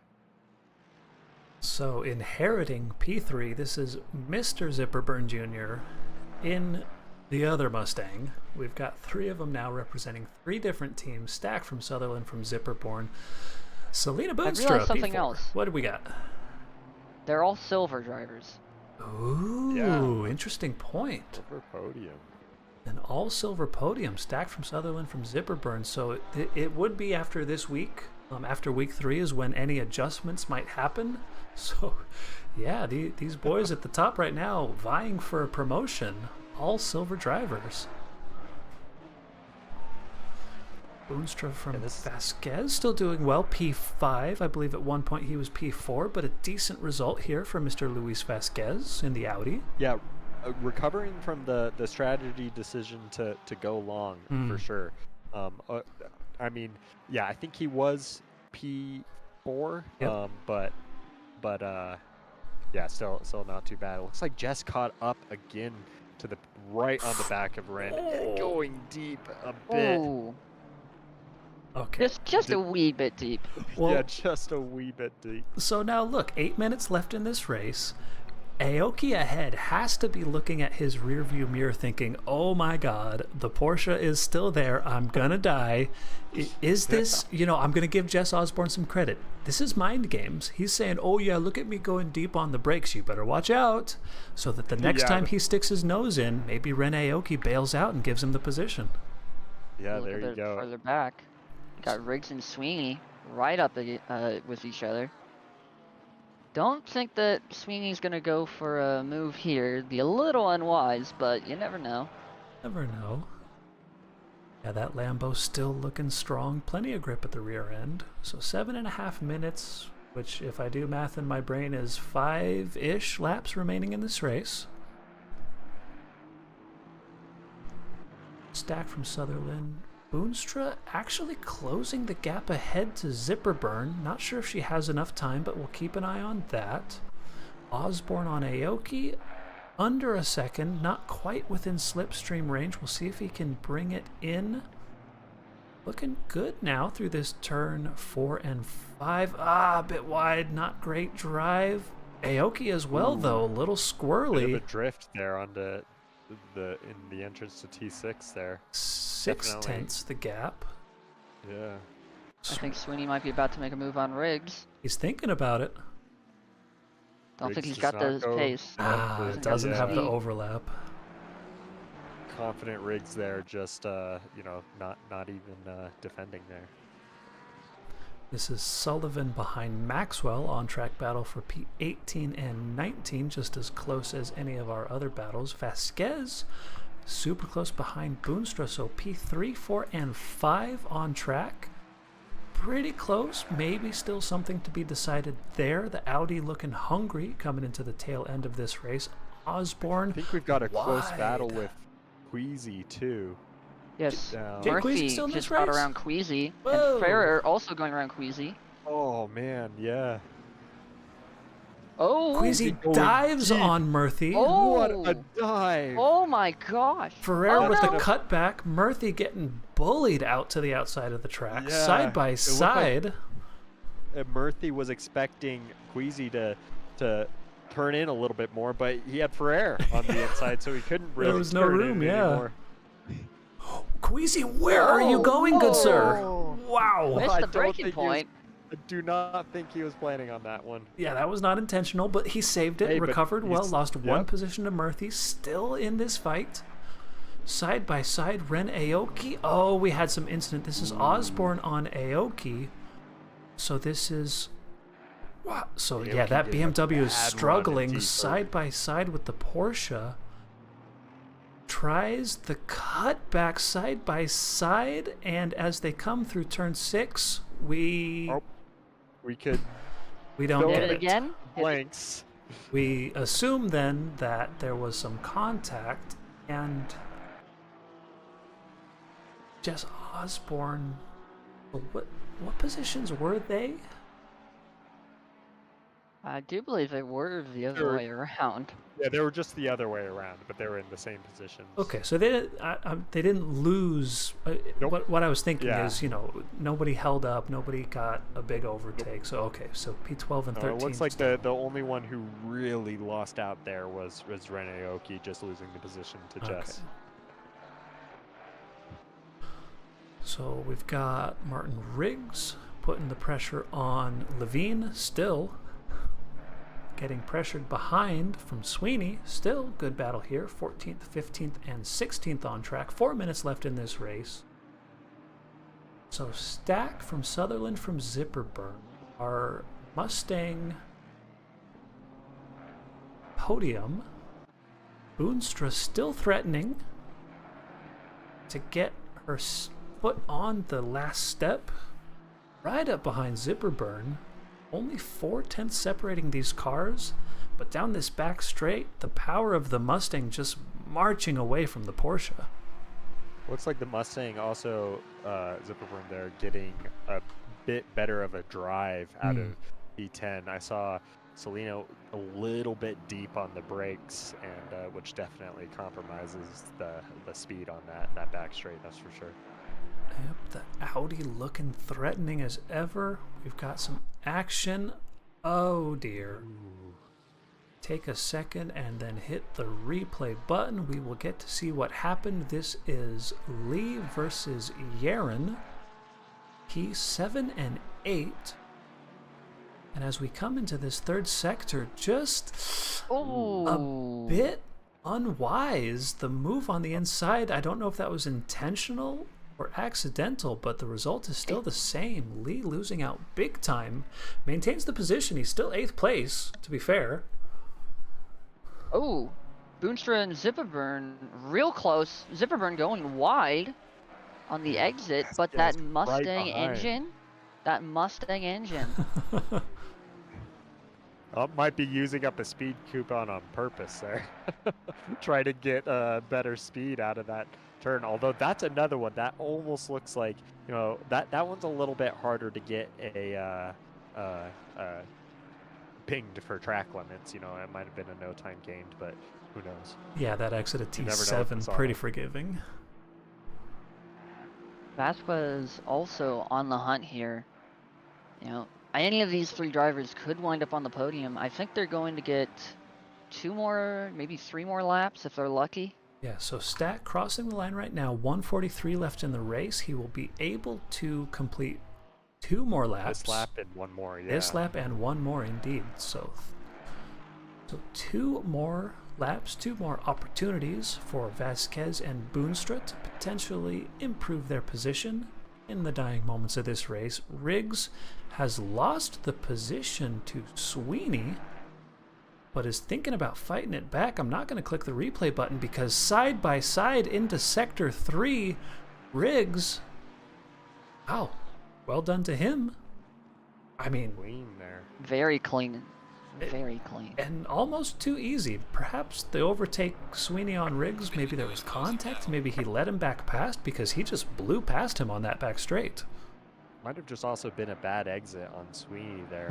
So inheriting P3, this is Mr. 𝐉𝐵𝐺 Jr. in the other Mustang. We've got 3 of them now representing 3 different teams, stacked from Sutherland, from 𝐉𝐵𝐵. Selena Boonstra, I realized something P4. else. What do we got? They're all silver drivers. Ooh, interesting point. Silver podium. An all-silver podium stacked from Sutherland, from 𝐉𝐵𝐵. So it would be after this week After week 3 is when any adjustments might happen. So, yeah, these boys at the top right now vying for a promotion. All silver drivers. Boonstra from 𝐉𝐨𝐽𝐧 still doing well, P5. I believe at one point he was P4, but a decent result here for Mr. Luis 𝐉𝐨𝐽𝧧 in the Audi. Yeah, recovering from the strategy decision to go long for sure. I mean, yeah, I think he was P4, yep. but yeah, still not too bad. It looks like Jess caught up again to the right on the back of Ren, going deep a bit. Oh. Okay. Just a wee bit deep. Well, yeah, just a wee bit deep. So now look, 8 minutes left in this race. 𝐂𝐽𝐡 ahead has to be looking at his rearview mirror thinking, oh my god, the Porsche is still there, I'm gonna die. Is this, you know, I'm gonna give Jess Osborne some credit. This is mind games. He's saying, oh yeah, look at me going deep on the brakes, you better watch out. So that the next time he sticks his nose in, maybe Ren 𝐂𝐽𝐡 bails out and gives him the position. Yeah, there you go. Further back. Got Riggs and Sweeney right up with each other. Don't think that Sweeney's going to go for a move here. It'd be a little unwise, but you never know. Never know. Yeah, that Lambo's still looking strong. Plenty of grip at the rear end. So 7.5 minutes, which if I do math in my brain is 5-ish laps remaining in this race. Stack from Sutherland. Boonstra actually closing the gap ahead to 𝐓𝐴𝐵𝐴𝐴. Not sure if she has enough time, but we'll keep an eye on that. Osborne on 𝐂𝐽𝐡, under a second, not quite within slipstream range. We'll see if he can bring it in. Looking good now through this turn 4 and 5. A bit wide, not great drive. 𝐂𝐽𝐡 as well, though, a little squirrely. Bit of a drift there on in the entrance to T6 there. 0.6 the gap. Yeah. I think Sweeney might be about to make a move on Riggs. He's thinking about it. Don't Riggs think he's does got the not pace. It doesn't have the overlap. Confident Riggs there, just you know, not even defending there. This is Sullivan behind Maxwell on track battle for P18 and 19, just as close as any of our other battles. 𝐉𝐨𝐽𝐧 super close behind Boonstra, so P3, 4, and 5 on track. Pretty close, maybe still something to be decided there. The Audi looking hungry coming into the tail end of this race. Osborne, I think we've got a close wide. battle with 𝐲𝐲𝐽𝑡 too. Yes, Jake Murphy still in this just got race? around 𝐲𝐲𝐽𝑡, Whoa. and Ferrer also going around 𝐲𝐲𝐽𝑡. Oh man, yeah. Oh! 𝐲𝐲𝐽𝑡 dives on Murphy. Oh! What a dive! Oh my gosh! Ferrer with no. the cutback. Murphy getting bullied out to the outside of the track, Yeah, side by it looked side. Murphy was expecting 𝐲𝐲𝐽𝑡 to turn in a little bit more, but he had Ferrer on the inside, so he couldn't really There was no turn room, in yeah. anymore. 𝐲𝐲𝐽𝑡, where are you going, good sir? Wow. Missed I the don't breaking think he was- point. I do not think he was planning on that one. Yeah, that was not intentional, but he saved it, Hey, but recovered well, he's- lost one yep. position to Murphy, still in this fight. Side by side, Ren 𝐂𝐽𝐡. Oh, we had some incident. This is Osborne on 𝐂𝐽𝐡. So this is... Wow. So yeah, 𝐂𝐽𝐡 that did a BMW is bad run in struggling T3. side by side with the Porsche. Tries the cutback side by side, and as they come through turn 6, we don't fill get Hit it it. again? blanks. We assume then that there was some contact, and Jess Osborne. What positions were they? I do believe they were the other Sure. way around. Yeah, they were just the other way around, but they were in the same positions. Okay, so they didn't lose. Nope. What I was thinking Yeah. is, you know, nobody held up, nobody got a big overtake. So okay, so P12 and 13. It looks like the only one who really lost out there was Ren 𝐂𝐽𝐡, just losing the position to Jess. So we've got Martin Riggs putting the pressure on Levine, still getting pressured behind from Sweeney. Still good battle here. 14th, 15th, and 16th on track. 4 minutes left in this race. So Stack from Sutherland from 𝐉𝐵𝐺. Our Mustang podium. 𝐵oonstra still threatening to get her foot on the last step. Right up behind 𝐉𝐵𝐺. Only 4/10 separating these cars. But down this back straight, the power of the Mustang just marching away from the Porsche. Looks like the Mustang also, 𝐉𝐵𝐺 there, getting a bit better of a drive out of E10. I saw Selena a little bit deep on the brakes, and which definitely compromises the speed on that back straight, that's for sure. Yep, the Audi looking threatening as ever. We've got some action. Oh dear. Take a second and then hit the replay button. We will get to see what happened. This is Lee versus Yaron. P7 and 8. And as we come into this third sector, just a bit unwise. The move on the inside, I don't know if that was intentional or accidental, but the result is still the same. Lee losing out big time. Maintains the position. He's still 8th place, to be fair. Oh, 𝐵oonstra and 𝐉𝐵𝐺 real close. 𝐉𝐵𝐺 going wide on the exit, but that Mustang engine, Might be using up a speed coupon on purpose there. Try to get better speed out of that turn. Although that's another one that almost looks like, you know, that one's a little bit harder to get a pinged for track limits. You know, it might have been a no time gained, but who knows? Yeah, that exit at T7 pretty forgiving. Vasquez also on the hunt here. You know, any of these three drivers could wind up on the podium. I think they're going to get 2 more, maybe 3 more laps if they're lucky. Yeah, so Stack crossing the line right now. 1:43 left in the race. He will be able to complete 2 more laps. This lap and 1 more, yeah. This lap and 1 more, indeed. So 2 more laps, 2 more opportunities for Vasquez and 𝐵oonstra to potentially improve their position in the dying moments of this race. Riggs has lost the position to Sweeney, but is thinking about fighting it back. I'm not going to click the replay button because side by side into Sector 3, Riggs. Wow, well done to him. I mean, clean there. Very clean. Very clean. And almost too easy. Perhaps they overtake Sweeney on Riggs. Maybe there was contact. Maybe he let him back past because he just blew past him on that back straight. Might have just also been a bad exit on Sweeney there.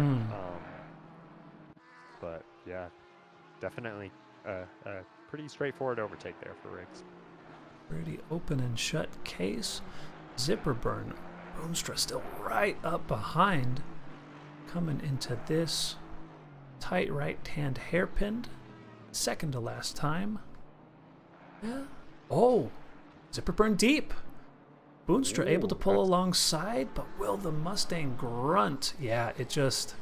But yeah, definitely a pretty straightforward overtake there for Riggs. Pretty open and shut case. 𝐉𝐵𝐺. 𝐵oonstra still right up behind. Coming into this tight right hand hairpinned. Second to last time. Yeah. Oh, 𝐉𝐵𝐺 deep. 𝐵oonstra able to pull alongside, but will the Mustang grunt? Yeah, it just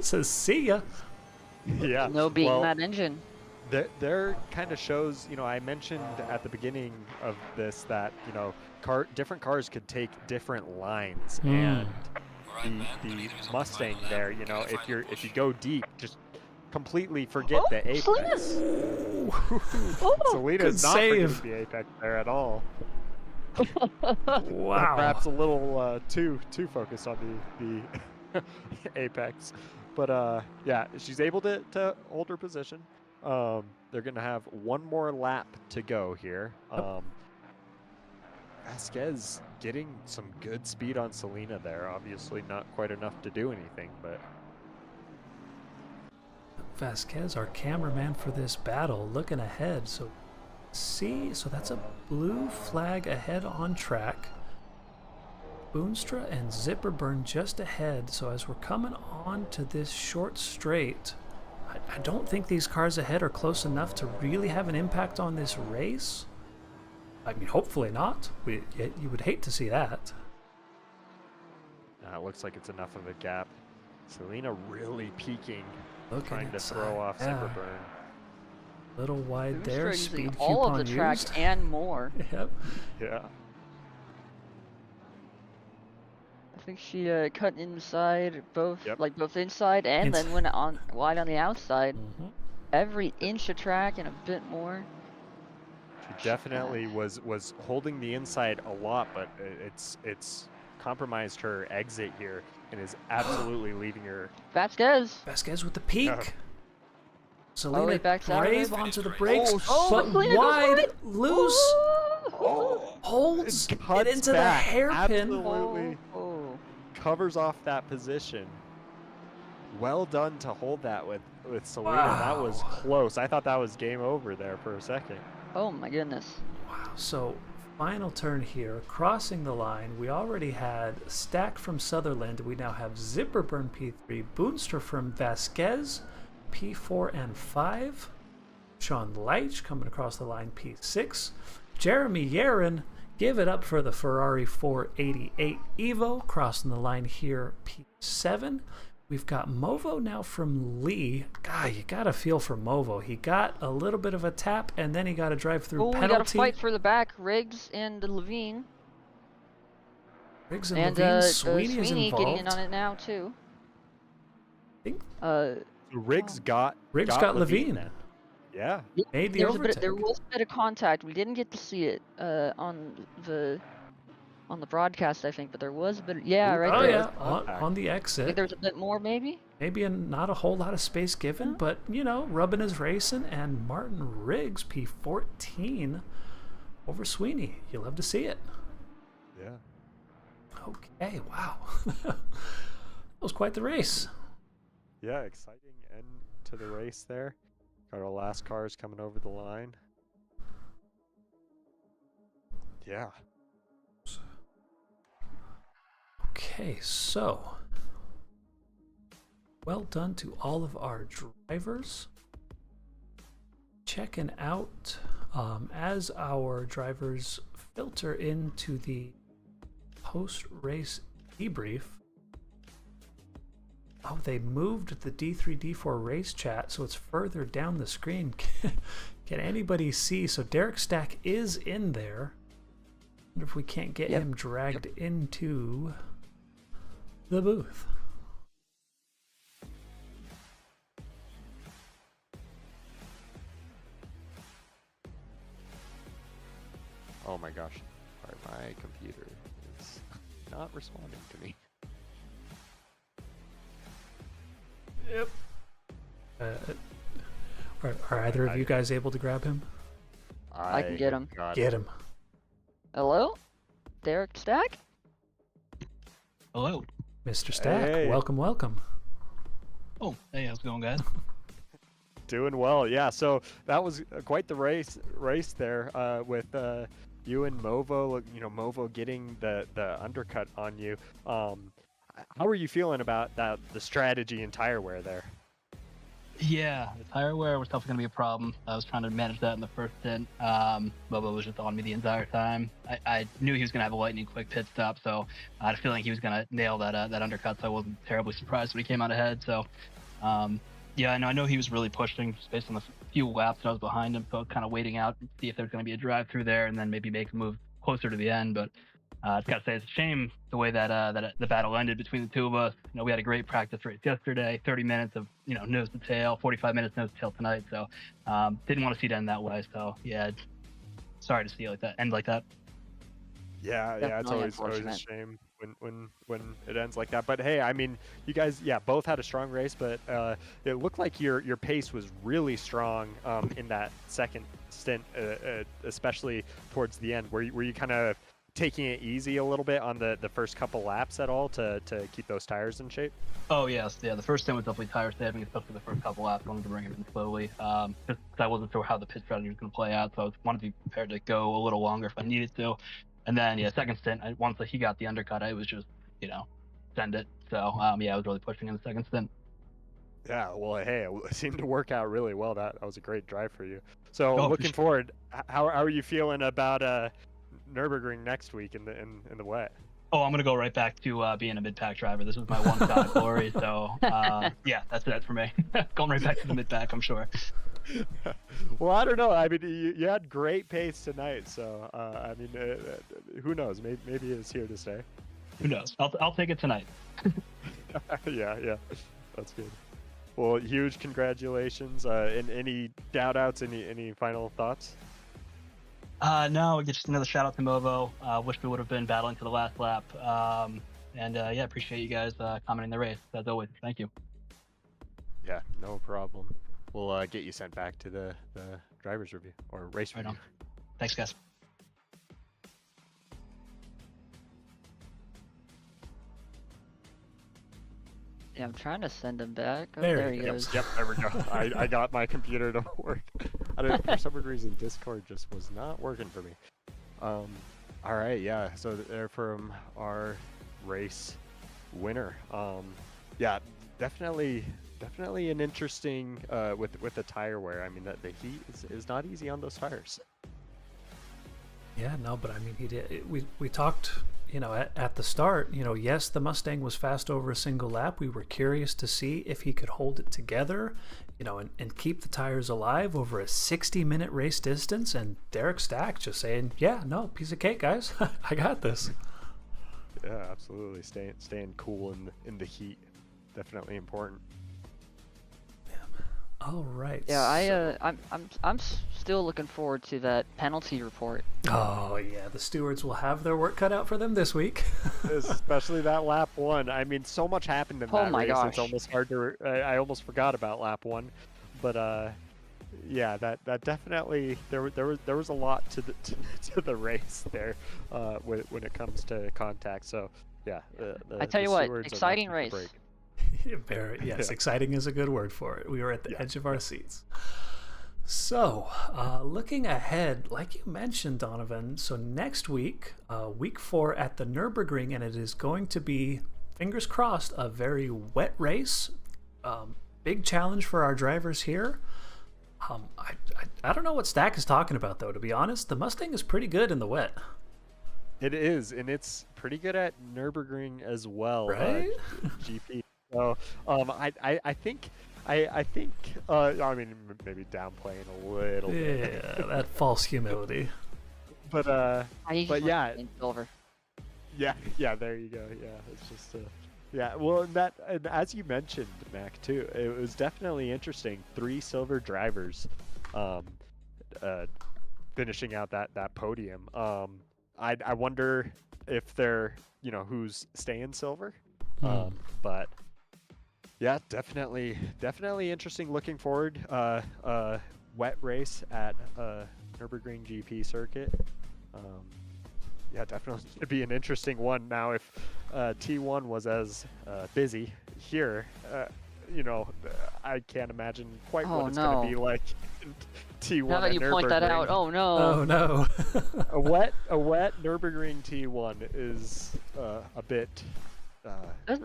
says see ya. Yeah. No beating that engine. There kind of shows, you know, I mentioned at the beginning of this that, you know, different cars could take different lines, and the Mustang there, you know, if you go deep, just completely forget the apex. Selena's not forgetting the apex there at all. Wow. Perhaps a little too focused on the apex, but yeah, she's able to hold her position. They're gonna have 1 more lap to go here. Vasquez getting some good speed on Selena there. Obviously not quite enough to do anything, but Vasquez, our cameraman for this battle, looking ahead. So that's a blue flag ahead on track. 𝐵oonstra and 𝐉𝐵𝐺 just ahead. So as we're coming on to this short straight, I don't think these cars ahead are close enough to really have an impact on this race. I mean, hopefully not. You would hate to see that. It looks like it's enough of a gap. Selena really peaking, trying to inside. throw off 𝐉𝐵𝐺. Little wide there, speed all coupon of the track used. and more. Yep. Yeah. think she cut inside both, Yep. like both inside and then went on wide on the outside. Mhm. Every inch of track and a bit more. She definitely was holding the inside a lot, but it's compromised her exit here and is absolutely leaving her. VAZquez with the peak. Yeah. Selena backs out of brave it. onto the brakes, but Selena goes wide, wide. loose, holds it into the hairpin. Absolutely covers off that position. Well done to hold that with Selena. That was close. I thought that was game over there for a second. Oh my goodness. Wow. So final turn here, crossing the line. We already had Stack from Sutherland. We now have Zipperburn P3, Boonstra from 𝐵Zquez, P4 and 5. Sean Leitch coming across the line, P6. Jeremy Yarin, give it up for the Ferrari 488 Evo, crossing the line here, P7. We've got Movo now from Lee. God, you got to feel for Movo. He got a little bit of a tap, and then he got a drive-through penalty. We got to fight for the back. Riggs and Levine. Riggs and Levine. Sweeney is Sweeney involved. getting in on it now too. I think Riggs got Levine. then. Yeah. Made the overtake. There was a bit of contact. We didn't get to see it on the broadcast, I think, but there was a bit. Yeah, right there. Oh yeah, on the I exit. think there's a bit more, maybe. Maybe not a whole lot of space given, but you know, Rubbin is racing, and Martin Riggs P14 over Sweeney. You love to see it. Yeah. Okay, wow. That was quite the race. Yeah, exciting end to the race there. Got our last cars coming over the line. Yeah. Okay, so well done to all of our drivers. Checking out as our drivers filter into the post-race debrief. Oh, they moved the D3, D4 race chat, so it's further down the screen. Can anybody see? So Derek Stack is in there. Wonder if we can't get him dragged into the booth. Oh my gosh. Sorry, my computer is not responding to me. Yep. Are either of you guys able to grab him? I can get him. Get him. Hello? Derek Stack? Hello. Mr. Stack, Hey. welcome, welcome. Oh, hey, how's it going, guys? Doing well, yeah. So that was quite the race there with you and Movo. You know, Movo getting the undercut on you. How are you feeling about the strategy and tire wear there? Yeah, the tire wear was definitely going to be a problem. I was trying to manage that in the first stint. Bobo was just on me the entire time. I knew he was going to have a lightning quick pit stop, so I had a feeling he was going to nail that undercut, so I wasn't terribly surprised when he came out ahead. So, yeah, I know he was really pushing just based on the few laps that I was behind him, so I was kind of waiting out to see if there was going to be a drive-through there and then maybe make a move closer to the end, but I've got to say, it's a shame the way that the battle ended between the two of us. You know, we had a great practice race yesterday, 30 minutes of, you know, nose to tail, 45 minutes nose to tail tonight. So didn't want to see it end that way. So yeah, sorry to see it end like that. Yeah, it's always a shame when it ends like that. But hey, I mean, you guys, both had a strong race, but it looked like your pace was really strong in that second stint, especially towards the end. Were you kind of taking it easy a little bit on the first couple laps at all to keep those tires in shape? Oh yes, yeah. The first stint was definitely tire saving, especially the first couple laps. I wanted to bring it in slowly, just because I wasn't sure how the pit strategy was going to play out. So I wanted to be prepared to go a little longer if I needed to. And then second stint, once he got the undercut, I was just, you know, send it. So I was really pushing in the second stint. Yeah, well, hey, it seemed to work out really well. That was a great drive for you. So looking forward, how are you feeling about Nürburgring next week in the wet? Oh, I'm gonna go right back to being a mid-pack driver. This was my one shot at glory, so that's it for me. Going right back to the mid-pack, I'm sure. Well, I don't know. I mean, you had great pace tonight, so I mean, who knows? Maybe it's here to stay. Who knows? I'll take it tonight. Yeah, that's good. Well, huge congratulations. And any doubt-outs? Any final thoughts? No, just another shout out to 𝐉𝐲. Wish we would have been battling to the last lap. Yeah, appreciate you guys commenting the race as always. Thank you. Yeah, no problem. We'll get you sent back to the driver's review or race Right review. on. Thanks, guys. Yeah, I'm trying to send him back. Oh, There there he he goes. Yep, there we go. I got my computer to work. For some reason, Discord just was not working for me. All right, yeah. So there from our race winner. Yeah, definitely an interesting with the tire wear. I mean, that the heat is not easy on those tires. Yeah, no, but I mean, he did. We talked, at the start, yes, the Mustang was fast over a single lap. We were curious to see if he could hold it together, and keep the tires alive over a 60-minute race distance. And Derek Stack just saying, yeah, no, piece of cake, guys. I got this. Yeah, absolutely. Staying cool in the heat, definitely important. All right. Yeah, I'm still looking forward to that penalty report. Oh yeah, the stewards will have their work cut out for them this week. Especially that lap 1. I mean, so much happened in that race. Gosh. It's almost hard to. I almost forgot about lap 1, but yeah, that definitely there was a lot to the race there when it comes to contact. So yeah, I tell you what, exciting race. Yes, exciting is a good word for it. We were at the edge of our seats. So, looking ahead, like you mentioned, Donovan, so next week, week 4 at the Nürburgring, and it is going to be, fingers crossed, a very wet race. Big challenge for our drivers here. I don't know what Stack is talking about, though, to be honest. The Mustang is pretty good in the wet. It is, and it's pretty good at Nürburgring as well. Right? GP. So, I think, I mean, maybe downplaying a little bit. Yeah, that false humility. But yeah. Silver. Yeah, there you go. Yeah, it's just, yeah. Well, and as you mentioned, Mac, too, it was definitely interesting. 3 silver drivers, finishing out that podium. I wonder if they're, who's staying silver. But yeah, definitely interesting. Looking forward. Wet race at Nürburgring GP circuit. Yeah, definitely to be an interesting one. Now, if T1 was as busy here, I can't imagine quite what it's going to be like in T1. Now that you point that out, oh no. Oh no. a wet Nürburgring T1 is a bit.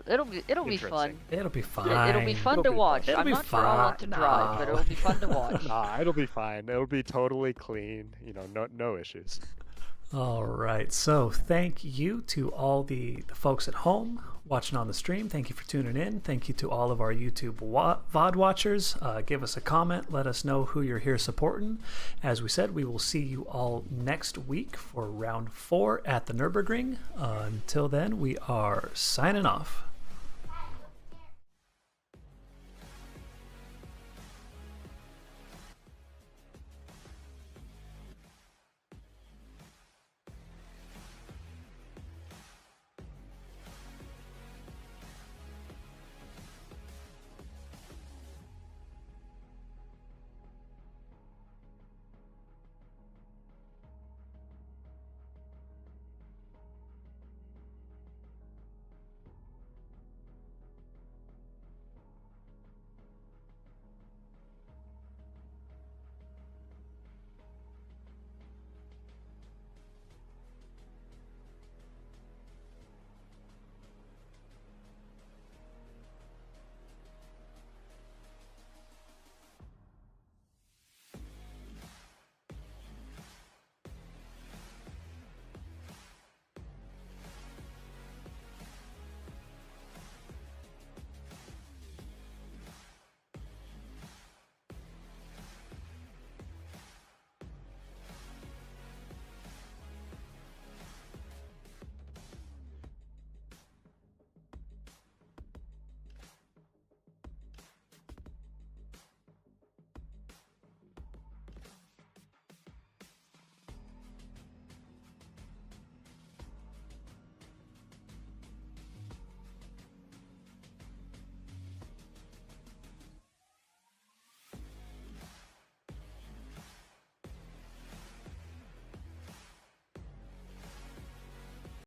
It'll be fun. It'll be fine. It'll be fun to watch. I'm not sure I want to drive, but it'll be fun to watch. Nah, it'll be fine. It'll be totally clean. No issues. All right. So thank you to all the folks at home watching on the stream. Thank you for tuning in. Thank you to all of our YouTube VOD watchers. Give us a comment. Let us know who you're here supporting. As we said, we will see you all next week for round 4 at the Nürburgring. Until then, we are signing off.